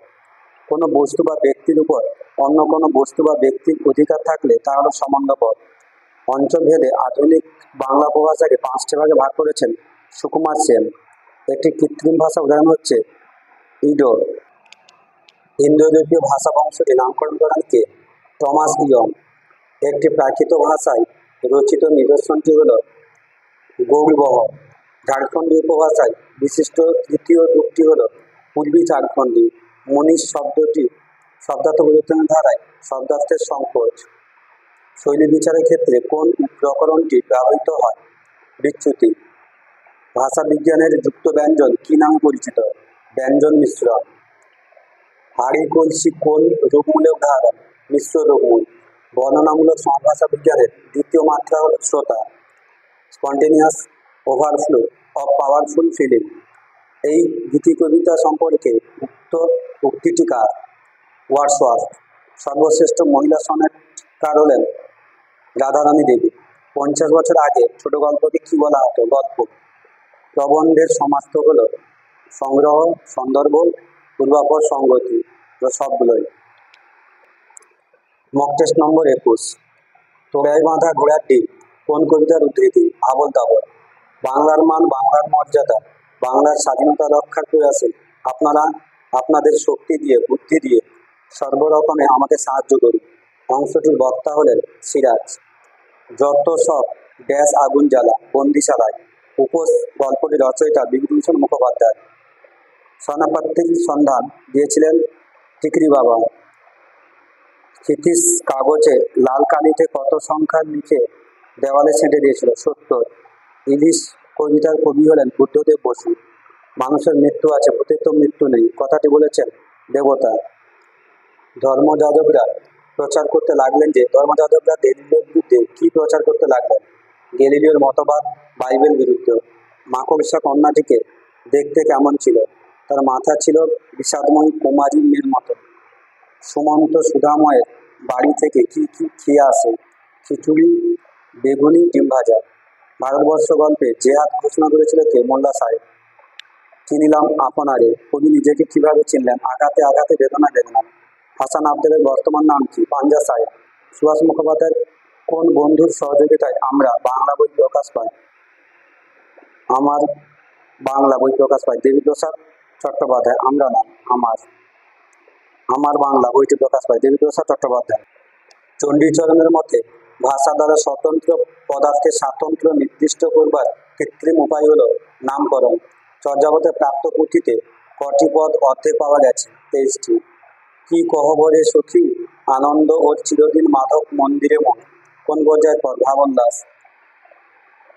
কোনো বস্তু বা ব্যক্তির উপর অন্য কোনো বস্তু বা ব্যক্তির অধিকার থাকলে তা হলো সম্বন্ধপদ। অঞ্চলভেদে আধুনিক বাংলা উপভাষাকে 5টি ভাগে ভাগ করেছেন সুকুমার সেন। একটি কৃত্রিম ভাষা উদাহরণ হচ্ছে ইডো। ইন্দো-ইউরোপীয় ভাষা বংশটি নামকরণ করেন কে? Thomas young. একটি প্রাকৃত ভাষায় রচিত নিদর্শনটি হল গৌড়বহ। ঝাড়খণ্ডী উপভাষায় বিশিষ্ট তৃতীয় রূপটি হল পূর্বী ঝাড়খণ্ডী। মনীষ শব্দটি শব্দার্থ পরিবর্তনের ধারায় শব্দার্থের সংকোচ। শৈলী বিচারের ক্ষেত্রে কোন প্রকরণটি ব্যবহৃত হয়? বিচ্যুতি। ভাষা বিজ্ঞানের যুক্ত ব্যঞ্জন কি নামে পরিচিত? ব্যঞ্জন মিশ্রণ। হাড়ি কলসি কোন রূপমূলের উদাহরণ? মিশ্র রূপমূল। বর্ণনামূলক সমাজ ভাষা বিজ্ঞানের দ্বিতীয় মাত্রা হল শ্রোতা। Spontaneous overflow of powerful feeling. এই গীতি কবিতা সম্পর্কে উক্তিটি কার? ওয়ার্ডসওয়ার্থ। সর্বশ্রেষ্ঠ মহিলা সনেটকার হলেন রাধারানী দেবী। 50 বছর আগে ছোট গল্পকে কি বলা হতো? গল্প। প্রবন্ধের সমার্থক হল সংগ্রহ, সন্দর্ভ, পূর্বাপর, সংগতি ও সবগুলোই। মক টেস্ট নম্বর 21। তোড়াই বাঁধা ঘোড়ার ডিম কোন কবিতার উদ্ধৃতি? আবোল তাবোল। বাংলার মান, বাংলার মর্যাদা, বাংলার স্বাধীনতা রক্ষার প্রয়াসে আপনারা আপনাদের শক্তি দিয়ে, বুদ্ধি দিয়ে সর্বরকমে আমাকে সাহায্য করুন। অংশটির বক্তা হলেন সিরাজ। যত সব ড্যাশ আগুন জ্বালা বন্দিশালায়। উপোস গল্পটির রচয়িতা বিভূতিভূষণ মুখোপাধ্যায়। স্বর্ণপত্রির সন্ধান দিয়েছিলেন টিকরি বাবা। ক্ষিতিশ কাগজে লাল কালিতে কত সংখ্যা লিখে দেওয়ালে ছেঁটে দিয়েছিল? 70। ইলিশ কবিতার কবি হলেন বুদ্ধদেব বসু। মানুষের মৃত্যু আছে, ভূতের তো মৃত্যু নেই, কথাটি বলেছেন দেবতা। ধর্মযাজকরা প্রচার করতে লাগলেন যে ধর্মযাজকরা গ্যালিলিওর বিরুদ্ধে কি প্রচার করতে লাগলেন? গ্যালিলিওর মতবাদ, বাইবেল বিরুদ্ধে। মাকড়সা কন্যাটিকে দেখতে কেমন ছিল? তার মাথা ছিল বিষাদময়ী কুমারী মেয়ের মতো। সুমন্ত সুধাময়ের বাড়ি থেকে কি কি খেয়ে আসে? খিচুড়ি, বেগুনি, ডিম ভাজা। ভারতবর্ষ গল্পে জেহাদ ঘোষণা করেছিল কে? মোল্লা সাহেব। চিনিলাম আপনারে কবি নিজেকে কিভাবে চিনলেন? আঘাতে আঘাতে বেদনা বেদনা। হাসান আবদালের বর্তমান নাম কি? পাঞ্জা সাহেব। সুভাষ মুখোপাধ্যায়ের কোন বন্ধুর সহযোগিতায় আমরা বাংলা বই প্রকাশ পাই? আমার বাংলা বই প্রকাশ পাই দেবীপ্রসাদ চট্টোপাধ্যায়। আমরা না, আমার বাংলা বইটি প্রকাশ পায় দেবীপ্রসাদ চট্টোপাধ্যায়। চণ্ডীচরণের মতে ভাষা দ্বারা স্বতন্ত্র পদার্থের স্বাতন্ত্র্য নির্দিষ্ট করবার কৃত্রিম উপায় হল নামকরণ। চর্যাপদে প্রাপ্ত পুঁথিতে কটি পদ অর্ধেক পাওয়া গেছে? 23টি। কি কহবরে সখী আনন্দ ওর চিরদিন মাধব মন্দিরে মন কোন পর্যায়ের পদ? ভাবন দাস।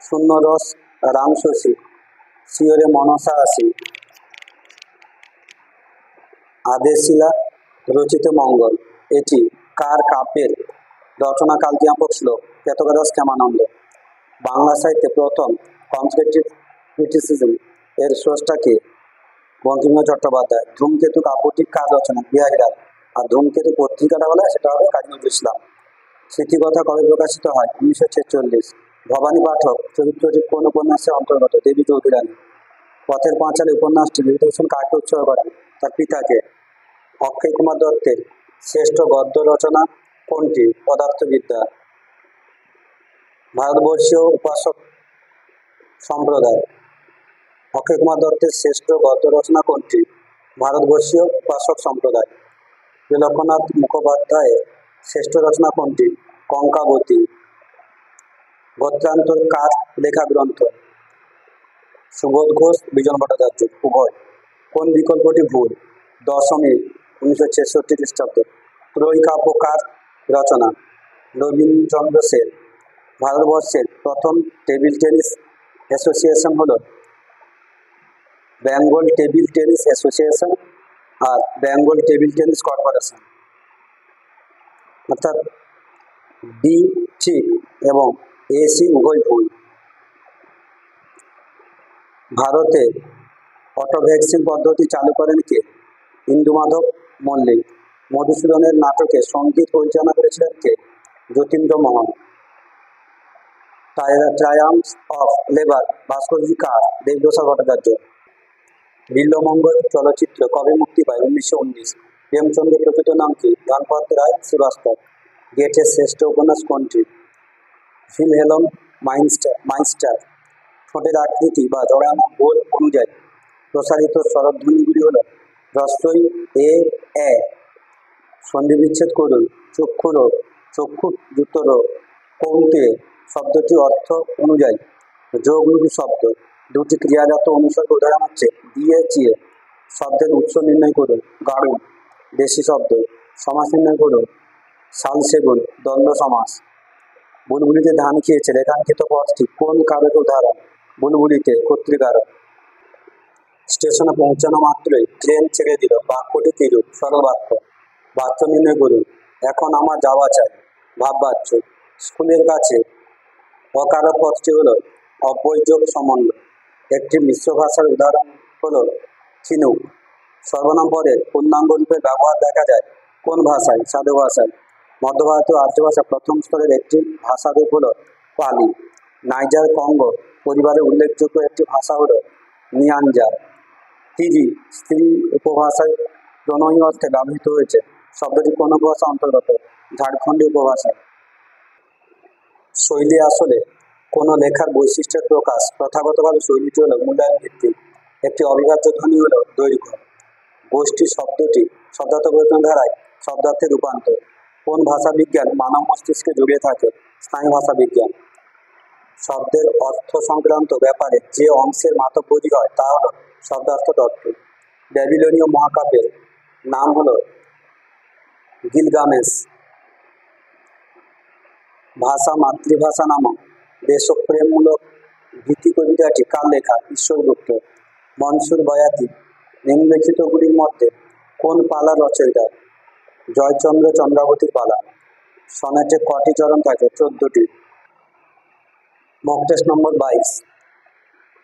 শূন্য রস রাম শশী শিওরে মনসা আসি। আদেশিলা রচিত মঙ্গল এটি কার কাব্যের রচনাকাল জ্ঞাপক শ্লোক? কেতকাদাস ক্ষেমানন্দ। বাংলা সাহিত্যে প্রথম কনস্ট্রাকটিভ ক্রিটিসিজম এর স্রষ্টা কে? বঙ্কিমচন্দ্র চট্টোপাধ্যায়। ধূমকেতু কাব্যটি কার রচনা? বিহারী লাল। আর ধূমকেতু পত্রিকাটা বলে সেটা হবে কাজী নজরুল ইসলাম। স্মৃতিকথা কবে প্রকাশিত হয়? 1946। ভবানী পাঠক চরিত্রটি কোন উপন্যাসের অন্তর্গত? দেবী চৌধুরানী। পথের পাঁচালী উপন্যাসটি বিভূতিভূষণ কাকে উৎসর্গ করেন? তার পিতাকে। অক্ষয় কুমার দত্তের শ্রেষ্ঠ গদ্য রচনা কোনটি? পদার্থবিদ্যা। ভারতবর্ষীয় উপাসক সম্প্রদায়। অক্ষয় কুমার দত্তের শ্রেষ্ঠ গদ্য রচনা কোনটি? ভারতবর্ষীয় উপাসক সম্প্রদায়। ত্রিলক্ষনাথ মুখোপাধ্যায়ের শ্রেষ্ঠ রচনা কোনটি? কঙ্কাবতী। গত্রান্তর কার লেখা গ্রন্থ? সুবোধ ঘোষ, বিজন ভট্টাচার্য। উভয়। কোন বিকল্পটি ভুল? দশমী 1966 খ্রিস্টাব্দ। ত্রয়ী কাব্য কার রচনা? নবীনচন্দ্র সেন। ভারতবর্ষের প্রথম টেবিল টেনিস অ্যাসোসিয়েশন হল বেঙ্গল টেবিল টেনিস অ্যাসোসিয়েশন আর বেঙ্গল টেবিল টেনিস কর্পোরেশন। অর্থাৎ বি ঠিক এবং এসি উভয় ভুল। ভারতে অটো ভ্যাকসিন পদ্ধতি চালু করেন কে? ইন্দুমাধব মল্লিক। মধুসূদনের নাটকে সঙ্গীত পরিচালনা করেছিলেন কে? যতীন্দ্র মোহন। ট্রায়াম্পস অফ লেবার ভাস্কর্যটি কার? দেবপ্রসাদ ভট্টাচার্য। বিল্বমঙ্গল চলচ্চিত্র কবে মুক্তি পায়? 1919। প্রেমচন্দ্রের প্রকৃত নাম কি? ধনপত রায় শ্রীবাস্তব। গেটের শ্রেষ্ঠ উপন্যাস কোনটি? Wilhelm Meister. ঠোঁটের আকৃতি বা জড়ানো বোল অনুযায়ী প্রসারিত স্বরধ্বনিগুলি হল হ্রস্বই এ এ। সন্ধি বিচ্ছেদ করুন। চক্ষুর চক্ষু যুক্ত কৌন্তে শব্দটি অর্থ অনুযায়ী যোগলঘু শব্দ। দুটি ক্রিয়াজাত অনুসর্গ উদাহরণ হচ্ছে দিয়ে চিয়ে। শব্দের উৎস নির্ণয় করুন। গাড়ু। দেশি শব্দ। সমাস নির্ণয় করুন। শাল সেগুন দ্বন্দ্ব সমাস। বুলবুলিতে ধান খেয়েছে রেখাঙ্কিত পথটি কোন কারক উদাহরণ? বুলবুলিতে কর্তৃকারক। স্টেশনে পৌঁছানো মাত্রই ট্রেন ছেড়ে দিল, বাক্যটি কিরূপ? সরল বাক্য। বাচ্য নির্ণয় করুন। এখন আমার যাওয়া চাই, ভাব বাচ্য। স্কুলের কাছে অকারক পথটি হলো অব্যয়যোগ সমন্বয়। একটি মিশ্র ভাষার উদাহরণ হলো চিনুক। সর্বনাম পদের পূর্ণাঙ্গ রূপের ব্যবহার দেখা যায় কোন ভাষায়? সাধু ভাষায়। মধ্য ভারতীয় আর্য ভাষা প্রথম স্তরের একটি ভাষারূপ হলো পালি। নাইজার কঙ্গো পরিবারের উল্লেখযোগ্য একটি ভাষা হলো নিয়ানজার। তিরি স্ত্রী উপভাষায় প্রণয়ী অর্থে ব্যবহৃত হয়েছে। শব্দটি কোন উপভাষা অন্তর্গত? ঝাড়খণ্ডী উপভাষা। শৈলী আসলে কোনো লেখার বৈশিষ্ট্যের প্রকাশ। প্রথাগতভাবে শৈলীটি হলো মূল্যায়ন ভিত্তিক। একটি অবিভাজ্য ধ্বনি হলো দৈর্ঘ্য। গোষ্ঠী শব্দটি শব্দার্থ পরিবর্তন ধারায় শব্দার্থে রূপান্তর। কোন ভাষা বিজ্ঞান মানব মস্তিষ্কে জড়িয়ে থাকে? স্নায়ু ভাষা বিজ্ঞান। শব্দের অর্থ সংক্রান্ত ব্যাপারে যে অংশের মাতব্বরি হয় তা হলো শব্দার্থ তত্ত্ব। ব্যাবিলনীয় মহাকাব্যের নাম হলো গিলগামেশ। ভাষা মাতৃভাষা নামক দেশপ্রেমমূলক ভীতি কবিতাটি কার লেখা? ঈশ্বরগুপ্ত। মনসুর বয়াতি নিম্নলিখিতগুলির মধ্যে কোন পালার রচয়িতা? জয়চন্দ্র চন্দ্রাবতীর পালা। সনেটে কটি চরণ থাকে? 14টি। মক টেস্ট নম্বর 22।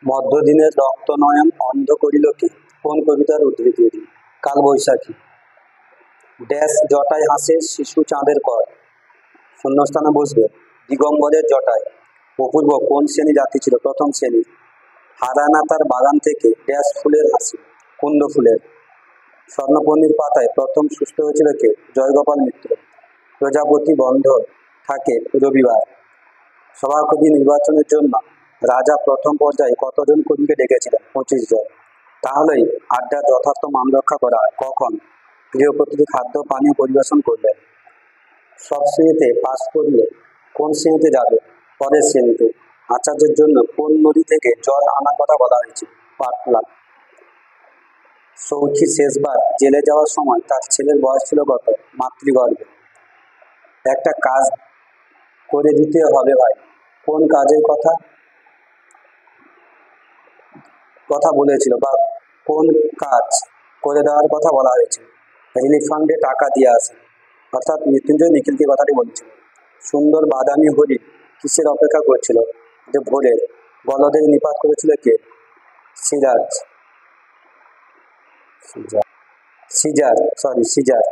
মধ্যদিনের রক্তনয়ন অন্ধ করিল কে? কোন কবিতার উদ্ধৃতি এটি? কালবৈশাখী। ড্যাশ জটায় হাসে শিশু চাঁদের কর। শূন্যস্থানে বসবে দিগম্বরের জটায়। অপূর্ব কোন শ্রেণী জাতি ছিল? প্রথম শ্রেণী। হারানা তার বাগান থেকে ড্যাশ ফুলের হাসি? কুন্দ ফুলের। স্বর্ণপর্ণির পাতায় প্রথম সুস্থ হয়েছিল কে? জয়গোপাল মিত্র। প্রজাপতি বন্ধ থাকে রবিবার। সভাকবি নির্বাচনের জন্য রাজা প্রথম পর্যায়ে কতজন কবিকে ডেকেছিলেন? 25 জন। তাহলেই আড্ডার যথার্থ মান রক্ষা করা হয় কখন? গৃহপ্রতিটি খাদ্য পানীয় পরিবেশন করলে। সব শ্রেণীতে পাস করলে কোন শ্রেণীতে যাবে? পরের শ্রেণীতে। আচার্যের জন্য কোন নদী থেকে জল আনার কথা বলা হয়েছে? পাটলা। সৌখী শেষবার জেলে যাওয়ার সময় তার ছেলের বয়স ছিল কত? মাতৃগর্ভে। একটা কাজ করে দিতে হবে ভাই, কোন কাজের কথা কথা বলেছিল বা কোন কাজ করে দেওয়ার কথা বলা হয়েছে? রিলিফ ফান্ডে টাকা দিয়ে আসে, অর্থাৎ মৃত্যুঞ্জয় নিখিলকে কথাটি বলছিল। সুন্দর বাদামি হরিণ কিসের অপেক্ষা করছিল? যে ভোরের। বলদের নিপাত করেছিল কে? সিরাজ। সিজার।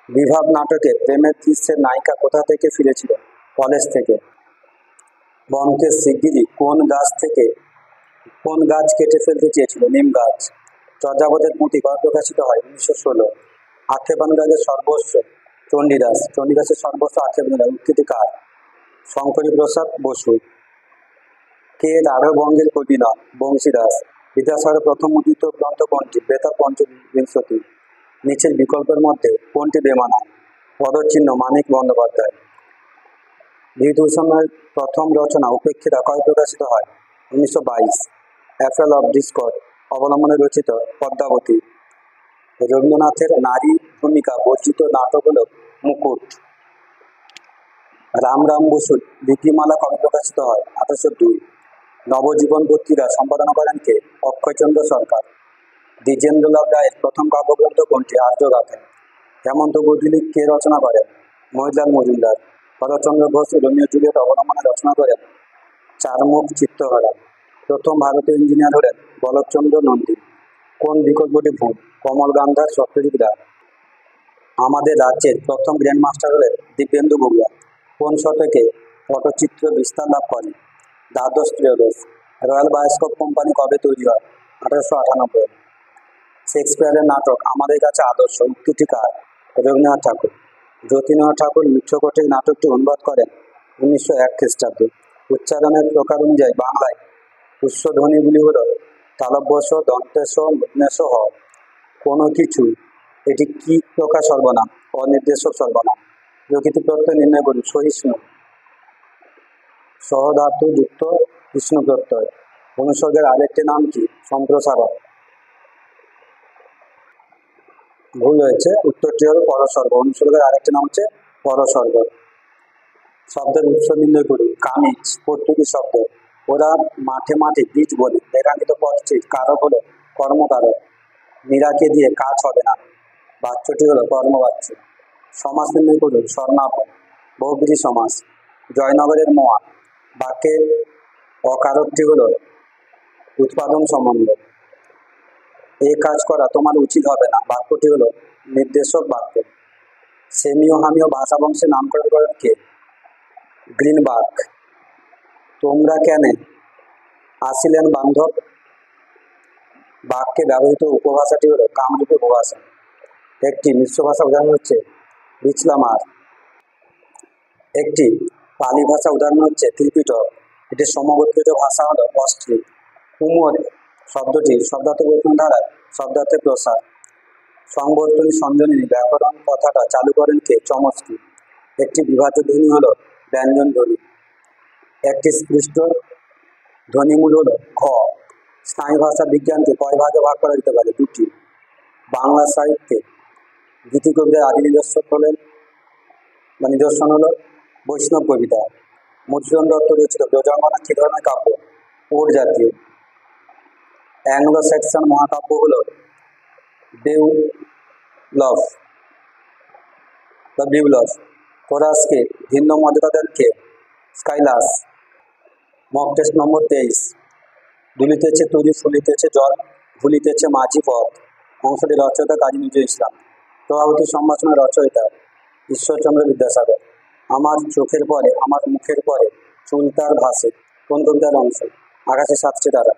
বিভাব নাটকে প্রেমের দৃশ্যের নায়িকা কোথা থেকে ফিরেছিল? কলেজ থেকে। বনকে শিগগিরই কোন গাছ কেটে ফেলতে চেয়েছিল? নিম গাছ। চর্যাপদের পুঁথি কবে প্রকাশিত হয়? 1916। আক্ষেপানুরাগের সর্বস্ব চণ্ডীদাস। চণ্ডীদাসের সর্বস্ব আক্ষেপানুরাগ। উক্তিটি কার? শঙ্করী প্রসাদ বসু। কে রাঢ়বঙ্গের কবি নন? বংশীদাস। বিদ্যাসাগরের প্রথম মুদ্রিত গ্রন্থ কোনটি? বেতার পঞ্চবিংশতি। নিচের বিকল্পের মধ্যে কোনটি বেমানান? পদচিহ্ন মানিক বন্দ্যোপাধ্যায়। বিভূতিভূষণের প্রথম রচনা উপেক্ষিতা কবে প্রকাশিত হয়? 1922। অ্যাপেল অফ ডিসকর্ড অবলম্বনে রচিত পদ্মাবতী। রবীন্দ্রনাথের নারী ভূমিকা বর্জিত নাটক হল মুকুট। রামরাম বসুর লিপিমালা কবে প্রকাশিত হয়? 1802। নবজীবন পত্রিকা সম্পাদনা করেন কে? অক্ষয়চন্দ্র সরকার। দ্বিজেন্দ্রলাল রায়ের প্রথম কাব্যগ্রন্থ কোনটি? আর্যগাথা। হেমন্ত গুর্জরী কে রচনা করেন? মহিলাল মজুমদার। শরৎচন্দ্র ঘোষ রোমিও জুলিয়েট অবলম্বনে রচনা করেন চারমুখ চিত্তহারা। প্রথম ভারতীয় ইঞ্জিনিয়ার হলেন বলভচন্দ্র নন্দী। কোন বিকল্পটি ভুল? কমল গান্ধার, সত্যজিৎ রায়। আমাদের রাজ্যের প্রথম গ্র্যান্ডমাস্টার হলেন দিব্যেন্দু বগুড়া। কোন শতকে পটচিত্র বিস্তার লাভ করে? দ্বাদশ-ত্রয়োদশ। রয়্যাল বায়োস্কোপ কোম্পানি কবে তৈরি হয়? 1898। শেক্সপিয়ারের নাটক আমাদের কাছে আদর্শ উক্তিটি কার? রবীন্দ্রনাথ ঠাকুর। যতীন্দ্রনাথ ঠাকুর মিত্রকোটের নাটকটি অনুবাদ করেন 1901 খ্রিস্টাব্দে। উচ্চারণের প্রকার অনুযায়ী বাংলায় উচ্চধ্বনিগুলি হল তালব্যস্ব, দন্তেস্ব, মূর্ধন্যস্ব, হ। কোনো কিছু এটি কি প্রকার সর্বনাম? অনির্দেশক সর্বনাম। প্রকৃতি প্রত্যয় নির্ণয় করুন। সহিষ্ণু। সহধাতু যুক্ত বিষ্ণু প্রত্যয়। অনুসর্গের আরেকটি নাম কি? সম্প্রসারণ। ভুল হয়েছে, উত্তরটি হলো পরসর্গ। অনুসর্গের আরেকটি নাম হচ্ছে পরসর্গ। শব্দের উৎস নির্ণয় করুন। কামিজ পর্তুগিজ শব্দ, ওরা মাঠে মাঠে বীজ বলে। রেখাঙ্কিত পদটি কারক হলো কর্মকারক। মীরাকে দিয়ে কাজ হবে না, বাচ্যটি হলো কর্মবাচ্য। সমাস নির্ণয় করুন। স্বর্ণাভ বহুব্রীহি সমাস। জয়নগরের মোয়া বাক্যের অকারকটি হলো উৎপাদন সম্বন্ধ। এই কাজ করা তোমার উচিত হবে না, বাক্যটি হলো নির্দেশক বাক্য। সেমীয় হামীয় ভাষা বংশের নামকরণ করেন কে? গ্রিনবার্গ। তোমরা কেন আসিলেন বান্ধব বাক্যে ব্যবহৃত উপভাষাটি হলো কামরূপী উপভাষা। একটি মিশ্র ভাষা উদাহরণ হচ্ছে বিচলামার। একটি পালি ভাষা উদাহরণ হচ্ছে ত্রিপিটক। এটি সমগোত্রিত ভাষা হলো অস্ট্রিক। কুমোর শব্দটি শব্দার্থ বর্তনী দ্বারা শব্দার্থের প্রসার। সংবর্তনী সঞ্জনী ব্যাকরণ কথাটা চালু করেন কে? চমস্কি। একটি বিভাজ্য ধ্বনি হলো ব্যঞ্জন ধ্বনি। একটি স্পৃষ্ট ধ্বনিমূল হলো ঘ। স্থায়ী ভাষা বিজ্ঞানকে কয় ভাগে ভাগ করা যেতে পারে? দুটি। বাংলা সাহিত্যে গীতি কবিতার আদি নিদর্শন হলো বৈষ্ণব কবিতা। মধুসূদন দত্ত রচিত ব্রজাঙ্গনা কি ধরনের কাব্য? ওর জাতীয়। অ্যাংলো স্যাক্সন মহাকাব্য হলো বেওলফ বা বিউলফ। কোরাসকে ভিন্ন মর্যাদা দেন কে? স্কাইলাস। মক টেস্ট নম্বর 23। দুলিতেছে তরি ফুলিতেছে জল, ভুলিতেছে মাঝি পথ। অংশটি রচয়িতা কাজী নজরুল ইসলাম। প্রভাবতী সম্ভাষণের রচয়িতা ঈশ্বরচন্দ্র বিদ্যাসাগর। আমার চোখের পরে আমার মুখের পরে চুল তার ভাসে কোন কবিতার অংশ? আকাশে সাতটি তারা।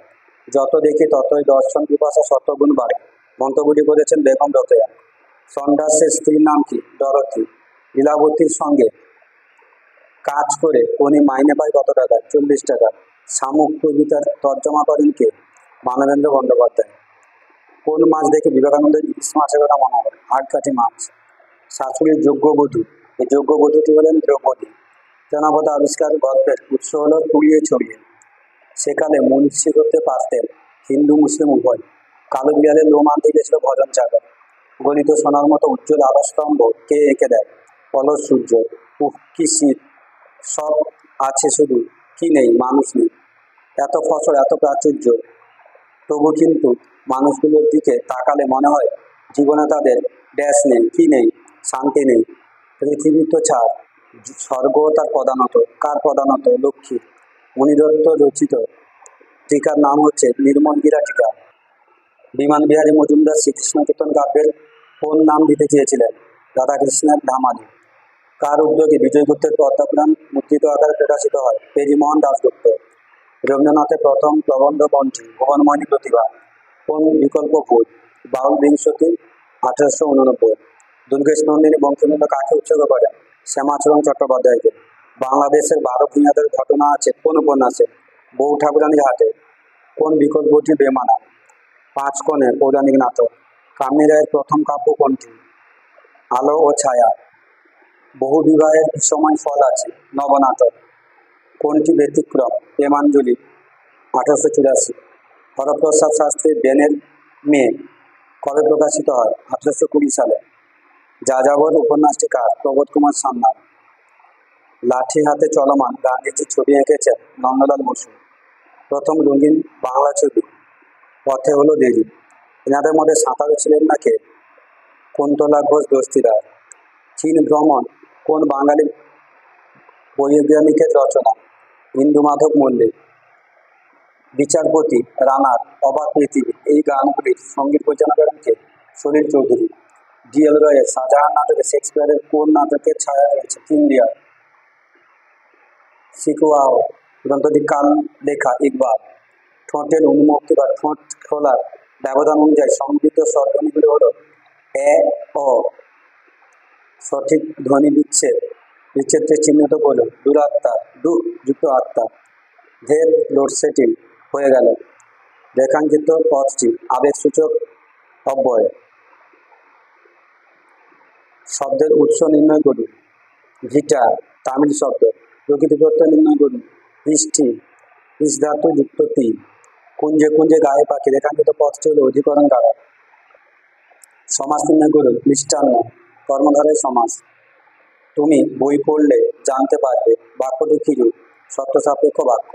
যত দেখি ততই দর্শন পিপাসা শতগুণ বাড়ে মন্তব্যটি করেছেন বেগম রোকেয়া। সন্ডার্সের স্ত্রীর নাম কি? ডরথি। লীলাবতীর সঙ্গে কাজ করে উনি মাইনে পায় কত টাকা? 40 টাকা। শামুক কবিতার তর্জমা করেন কে? মানবেন্দ্র বন্দ্যোপাধ্যায়। কোন মাছ দেখে বিবেকানন্দের ইলিশ মাছের কথা মনে হয়? আটকাঠি মাছ। শাশুড়ির যোগ্যবধূ, এই যোগ্যবধূটি হলেন দ্রৌপদী। জনপদ আবিষ্কার গল্পের উৎস হলো তুড়িয়ে ছড়িয়ে। সেকালে মুন্সি হতে পারতেন হিন্দু মুসলিম উভয়। কালো বিড়ালের লোম আনতে গেছিল ভজন চাকর। গলিত সোনার মতো উজ্জ্বল আলোস্তম্ভ কে এঁকে দেয়? অলস সূর্য। উহ কি শীত, সব আছে শুধু কি নেই? মানুষ নেই। এত ফসল এত প্রাচুর্য, তবু কিন্তু মানুষগুলোর দিকে তাকালে মনে হয় জীবনে তাদের ড্যাশ নেই, কি নেই? শান্তি নেই। পৃথিবী তো ছাড়, স্বর্গ তার প্রধানত। কার প্রধানত? লক্ষ্মী। মণিদত্ত রচিত টিকার নাম হচ্ছে নির্মলগিরা টিকা। বিমান বিহারী মজুমদার শ্রীকৃষ্ণ কীর্তন কাব্যের কোন নাম দিতে চেয়েছিলেন? রাধাকৃষ্ণের ধামালি। কার উদ্যোগে বিজয়গুপ্তের পদ্মপুরাণ মুদ্রিত আকারে প্রকাশিত হয়? পেরিমোহন দাশগুপ্ত। রবীন্দ্রনাথের প্রথম প্রবন্ধ কোনটি? ভুবনমোহিনী প্রতিভা। কোন বিকল্প ভুল? বাউল বিংশতি 1889। দুর্গেশ নন্দিনী বঙ্কিমচন্দ্র কাকে উৎসর্গ করেন? শ্যামাচরণ চট্টোপাধ্যায়কে। বাংলাদেশের 12 ভূঁইয়াদের ঘটনা আছে কোন উপন্যাসে? বউ ঠাকুরানীর হাটে। কোন বিকল্পটি বেমানা? 5 কোণে পৌরাণিক নাটক। কামিনী রায়ের প্রথম কাব্য কোনটি? আলো ও ছায়া। বহু বিবাহের সময় ফল আছে নবনাটক। কোনটি ব্যতিক্রম? প্রেমাঞ্জলি 1884। হরপ্রসাদ শাস্ত্রীর বেনের মেয়ে কবে প্রকাশিত হয়? 1820 সালে। যাযাবর উপন্যাসটি কার? প্রবোধ কুমার সান্যাল। লাঠি হাতে চলমান গান্ধীজির ছবি এঁকেছেন নন্দলাল বসু। প্রথম রঙিন বাংলা ছবি পথে হলো দেরি। এনাদের মধ্যে সাঁতারু ছিলেন না কে? কুন্তলা ঘোষ দস্তিদার। চীন ভ্রমণ কোন বাঙালি বৈজ্ঞানিকের রচনা? ইন্দুমাধব মল্লিক। বিচারপতি, রানার, অবাক পৃথিবী এই গানগুলির সঙ্গীত পরিচালনা করেন কে? সলিল চৌধুরী। ডি.এল. রয়ের শাহজাহান নাটকে শেক্সপিয়ারের কোন নাটকের ছায়া রয়েছে? কিং লিয়ার। সিকুয়াও গ্রন্থটি কার লেখা? ইকবাল। ঠোঁটের উন্মুক্তি বা ঠোঁট খোলার ব্যবধান অনুযায়ী সংগৃহীত স্বরধ্বনিগুলি হলো এ, অ। সঠিক ধ্বনি বিচ্ছেদটি চিহ্নিত করুন। দুরাত্মা, দু যুক্ত আত্মা। ধের লোডশেডিং হয়ে গেল। রেখাঙ্কিত পথটি আবেগসূচক অব্যয়। শব্দের উৎস নির্ণয় করুন। ভিটা তামিল শব্দ। প্রকৃতি প্রত্যয় নির্ণয় করুন। বৃষ্টি ইস ধাতু যুক্ত তি। কুঞ্জে কুঞ্জে গায়ে পাখি। রেখাঙ্কিত পথটি হলো অধিকরণ কারক। সমাস নির্ণয় করুন। মিষ্টান্ন কর্মধারয় সমাস। তুমি বই পড়লে জানতে পারবে বাক্যটি কি রূপ, সত্য সাপেক্ষ বাক্য।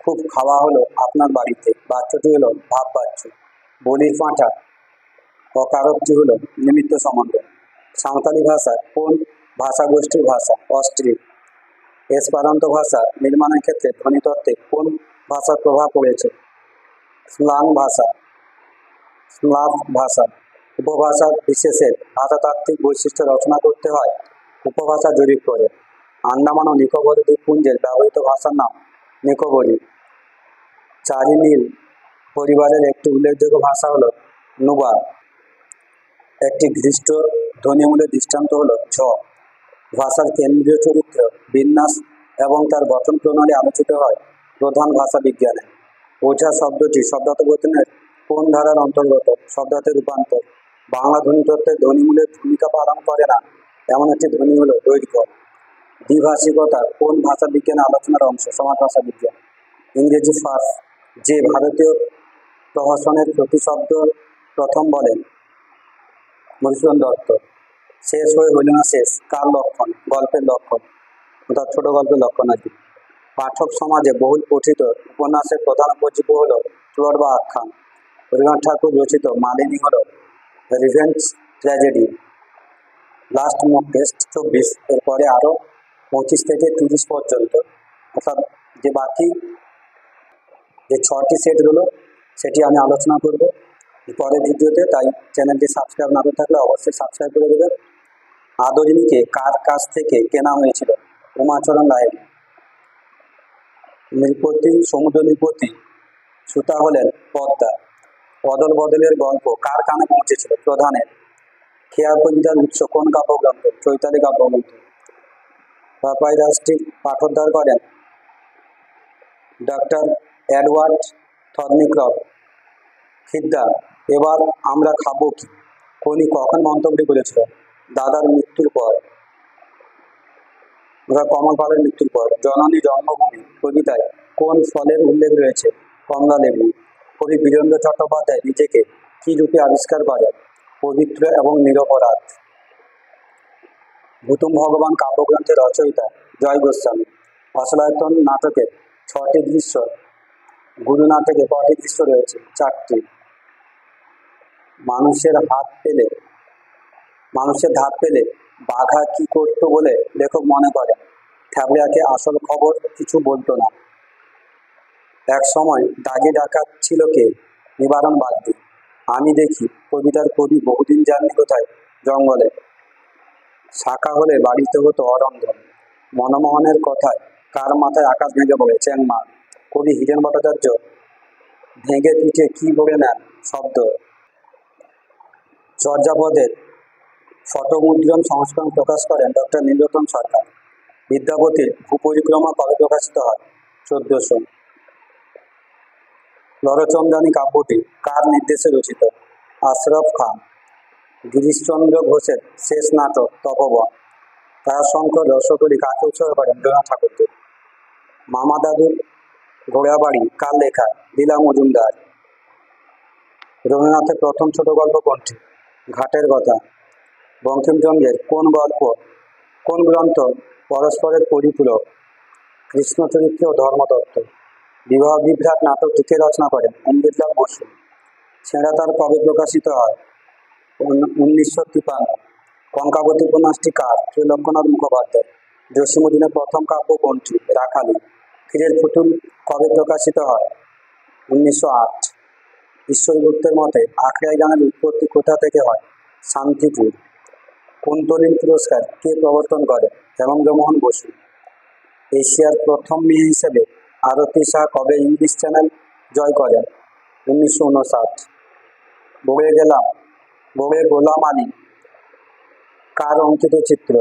খুব খাওয়া হলো আপনার বাড়িতে, বাচ্চাটি হলো ভাব বাচ্চ। বলির পাঁঠা, অকারকটি হলো নিমিত্ত সম্বন্ধ। সাঁওতালি ভাষা কোন ভাষাগোষ্ঠীর ভাষা? অস্ট্রিক। এসপারান্তো ভাষা নির্মাণের ক্ষেত্রে ধ্বনিতত্ত্বে কোন ভাষার প্রভাব পড়েছে? স্লাং ভাষা, স্লাভ ভাষা। উপভাষার বিশেষের ভাষাতাত্ত্বিক বৈশিষ্ট্য রচনা করতে হয় উপভাষা জরিপ করে। আন্দামান ও নিকোবর দ্বীপপুঞ্জের ব্যবহৃত ভাষার নাম নিকোবরি। চারিনীল পরিবারের একটি উল্লেখযোগ্য ভাষা হলো নুবা। একটি ঘৃষ্ট ধ্বনিমূলের দৃষ্টান্ত হলো ঝ। ভাষার কেন্দ্রীয় চরিত্র, বিন্যাস এবং তার গঠন প্রণালী আলোচিত হয় প্রধান ভাষা বিজ্ঞানে। ওঝা শব্দটি শব্দার্থবোধনের কোন ধারার অন্তর্গত? শব্দার্থের রূপান্তর। বাংলা ধ্বনিতত্ত্বে ধ্বনিমূলের ভূমিকা পালন করে না এমন একটি ধ্বনি হলো দৈর্ঘ্য। দ্বিভাষিকতা কোন ভাষা বিজ্ঞানের আলোচনার অংশ? সমাজ ভাষা বিজ্ঞান। ইংরেজি ফার্স্ট, যে ভারতীয় প্রহসনের প্রতিশব্দ প্রথম বলেন? মধুসূদন দত্ত। শেষ হয়ে হইল না শেষ কার লক্ষণ? গল্পের লক্ষণ, অর্থাৎ ছোট গল্পের লক্ষণ আর কি। পাঠক সমাজে বহুল পঠিত উপন্যাসের প্রধান উপজীব্য হল প্লট বা আখ্যান। রবীন্দ্রনাথ ঠাকুর রচিত মালিনী হল revenge tragedy. Last mock test 24, এরপরে আরও 25 থেকে 30 পর্যন্ত, অর্থাৎ যে বাকি যে 6টি সেট হলো সেটি আমি আলোচনা করব পরের ভিডিওতে। তাই চ্যানেলটি সাবস্ক্রাইব না করে থাকলে অবশ্যই সাবস্ক্রাইব করে দেবেন। আদরিনীকে কার কাছ থেকে কেনা হয়েছিল? উমাচরণ রায়ের। নৃপতি, সমুদ্র নৃপতি সুতা হলেন পদ্মা। অদল বদলের গল্প কার কানে পৌঁছেছিল? প্রধানের। খেয়া কবিতার উৎস কোন কাব্যগ্রন্থ? চৈতালি কাব্যগ্রন্থ। প্যাপাইরাসটির পাঠোদ্ধার করেন ডক্টর এডওয়ার্ড থর্নিক্রফট। খিদ্দা, এবার আমরা খাবো কি কোনি কখন মন্তব্য করেছিল? দাদার মৃত্যুর পর, কমল পালের মৃত্যুর পর। জননী জন্মভূমি কবিতায় কোন ফলের উল্লেখ রয়েছে? কমলা লেবু। কবি বীরেন্দ্র চট্টোপাধ্যায় নিজেকে কি রূপে আবিষ্কার করেন? পবিত্র এবং নিরপরাধ। ভূতুম ভগবান কাব্যগ্রন্থের রচয়িতা জয় গোস্বামী। অসলায়তন নাটকের 6টি দৃশ্য, গুরু নাটকে কটি দৃশ্য রয়েছে? 4টি। মানুষের ধাত পেলে বাঘা কি করতো বলে লেখক মনে করেন? থ্যাবড়াকে আসল খবর কিছু বলতো না। এক সময় দাগি ডাকাত ছিল কে? নিবারণ বাগদি। আমি দেখি কবিতার কবি বহুদিন যাননি কোথায়? জঙ্গলে। শাখা হলে বাড়িতে হতো অরন্ধন। মনমোহনের কথায় কার মাথায় আকাশ ভেঙে পড়ে? চ্যাংমা। কবি হীরেন ভট্টাচার্য ভেঙে পিঠে কি বলে নেন? শব্দ। চর্যাপদের ফটোমুদ্রণ সংস্করণ প্রকাশ করেন ডক্টর নীলরতন সরকার। বিদ্যাপতির ভূপরিক্রমা কবে প্রকাশিত হয়? 1400। লরচন্দ্রানী কাব্যটি কার নির্দেশে রচিত? আশরফ খান। গিরিশচন্দ্র ঘোষের শেষ নাটক তপবন। তারাশঙ্কর রসকলি কাকে উৎসর্গ করেন? রবীন্দ্রনাথ ঠাকুরকে। মামা দাদুর ঘোড়াবাড়ি কার লেখা? লীলা মজুমদার। রবীন্দ্রনাথের প্রথম ছোট গল্প কোনটি? ঘাটের কথা। বঙ্কিমচন্দ্রের কোন গ্রন্থ পরস্পরের পরিপূরক? কৃষ্ণচরিত্র ও ধর্মতত্ত্ব। বিবাহ বিভ্রাট নাটকটি কে রচনা করেন? অমৃতলাল বসু। ছেঁড়া তার কবে প্রকাশিত হয়? 1953। কঙ্কাবতী উপন্যাসটি কার? ত্রৈলোক্যনাথ মুখোপাধ্যায়। জসীমউদ্দীনের প্রথম কাব্য কোনটি? রাখালি। ক্ষীরের পুতুল কবে প্রকাশিত হয়? 1908। ঈশ্বরগুপ্তের মতে আখড়াই গানের উৎপত্তি কোথা থেকে হয়? শান্তিপুর। কুন্তলীন পুরস্কার কে প্রবর্তন করেন? হেমেন্দ্রমোহন বসু। এশিয়ার প্রথম মেয়ে হিসেবে আরতি শাহ কবে ইংলিশ চ্যানেল জয় করেন? 1959। বগে গোলাম আলী কার অঙ্কিত চিত্র?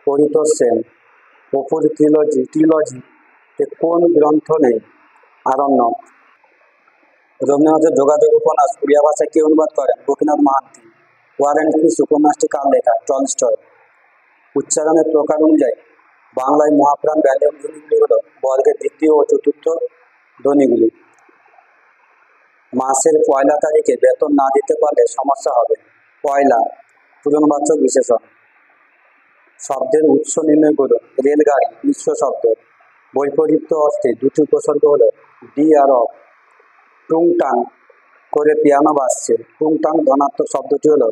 পরিতোষ সেন। অপুর ট্রিলজি কোন গ্রন্থ নেই? আরণ্যক। রবীন্দ্রনাথের যোগাযোগ উপন্যাস উড়িয়া ভাষায় কে অনুবাদ করেন? Gopinath Mohanty. War and Peace উপন্যাসটি কার লেখা? টলস্টয়। উচ্চারণের প্রকার অনুযায়ী বাংলায় মহাপ্রাণ ব্যঞ্জন ধ্বনিগুলি হল বর্গের দ্বিতীয় ও চতুর্থ ধ্বনিগুলি। মাসের পয়লা তারিখে বেতন না দিতে পারলে সমস্যা হবে। পয়লা পূরণবাচক বিশেষণ। শব্দের উৎস নির্ণয় করুন। রেলগাড়ি মিশ্র শব্দ। বৈপরীত্য অর্থে দুটি উপসর্গ হলো ডি আর অফ। টুংটাং করে পিয়ানো বাজছে। টুংটাং ধনাত্মক শব্দটি হলো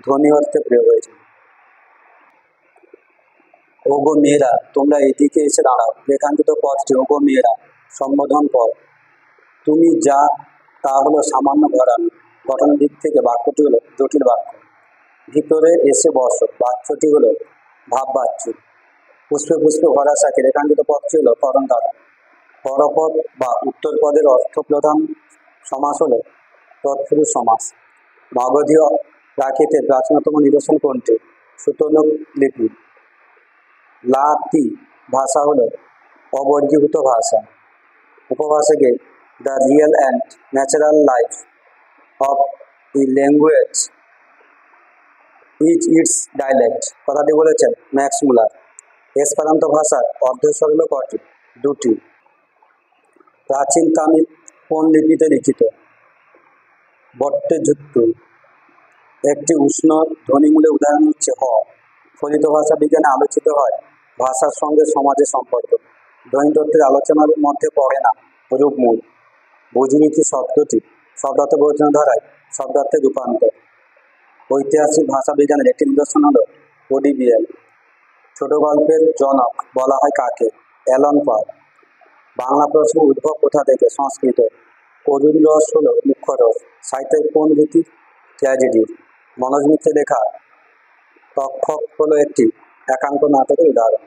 ধ্বনি অর্থে প্রয়োগ হয়েছে। ওগো মেয়েরা তোমরা এদিকে এসে দাঁড়াও। রেখাঙ্কিত পদটি ওগো মেয়েরা সম্বোধন পদ। তুমি যা তা হলো সামান্য ঘরামি। গঠনের দিক থেকে বাক্যটি হলো জটিল বাক্য। ভিতরে এসে বসো বাচ্যটি হলো ভাব বাচ্য। পুষ্পে পুষ্পে ভরা শাকে রেখাঙ্কিত পদটি হলো করণ দ্বারা। পরপদ বা উত্তর পদের অর্থপ্রধান সমাস হলো তৎপুরুষ সমাস। মগধীয় প্রাকৃতের প্রাচীনতম নিদর্শন কোনটি? সুতনক লিপি। লাতি ভাষা হলো অবর্গীভূত ভাষা। উপভাষাকে the real and natural life of the language is its dialect কথাটি বলেছেন ম্যাক্স মুলার। এসপারান্তো ভাষার অর্ধস্বর হলো কটি? দুটি। প্রাচীন তামিল কোন লিপিতে লিখিত? বট্টেঝুত্তু। একটি উষ্ণ ধ্বনিমূলের উদাহরণ হচ্ছে হ। ফলিত ভাষা বিজ্ঞানে আলোচিত হয় ভাষার সঙ্গে সমাজের সম্পর্ক। ধ্বনিতত্ত্বের আলোচনার মধ্যে পড়ে না রূপমূল। বুঝিনীতি শব্দটি শব্দার্থ বর্জনা ধারায় শব্দার্থের রূপান্তর। ঐতিহাসিক ভাষা বিজ্ঞানের একটি নিদর্শন হল ওডিবিএল। ছোট গল্পের জনক বলা হয় কাকে? অ্যালান পার। বাংলা প্রশ্নের উদ্ভব কোথা থেকে? সংস্কৃত। করুণ রস হল মুখ্য রস। সাহিত্যের কোন রীতি? ট্র্যাজেডি। মনোজ মিত্রের লেখা তক্ষক হলো একটি একাঙ্ক নাটকের উদাহরণ।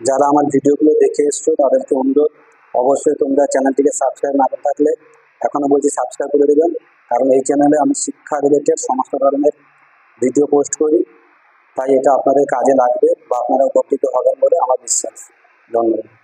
যারা আমার ভিডিওগুলো দেখে এসছো তাদেরকে অনুরোধ, অবশ্যই তোমরা চ্যানেলটিকে সাবস্ক্রাইব না করে থাকলে এখনও বলছি সাবস্ক্রাইব করে দেবেন, কারণ এই চ্যানেলে আমি শিক্ষা রিলেটেড সমস্ত ধরনের ভিডিও পোস্ট করি। তাই এটা আপনাদের কাজে লাগবে বা আপনারা উপকৃত হবেন বলে আমার বিশ্বাস। ধন্যবাদ।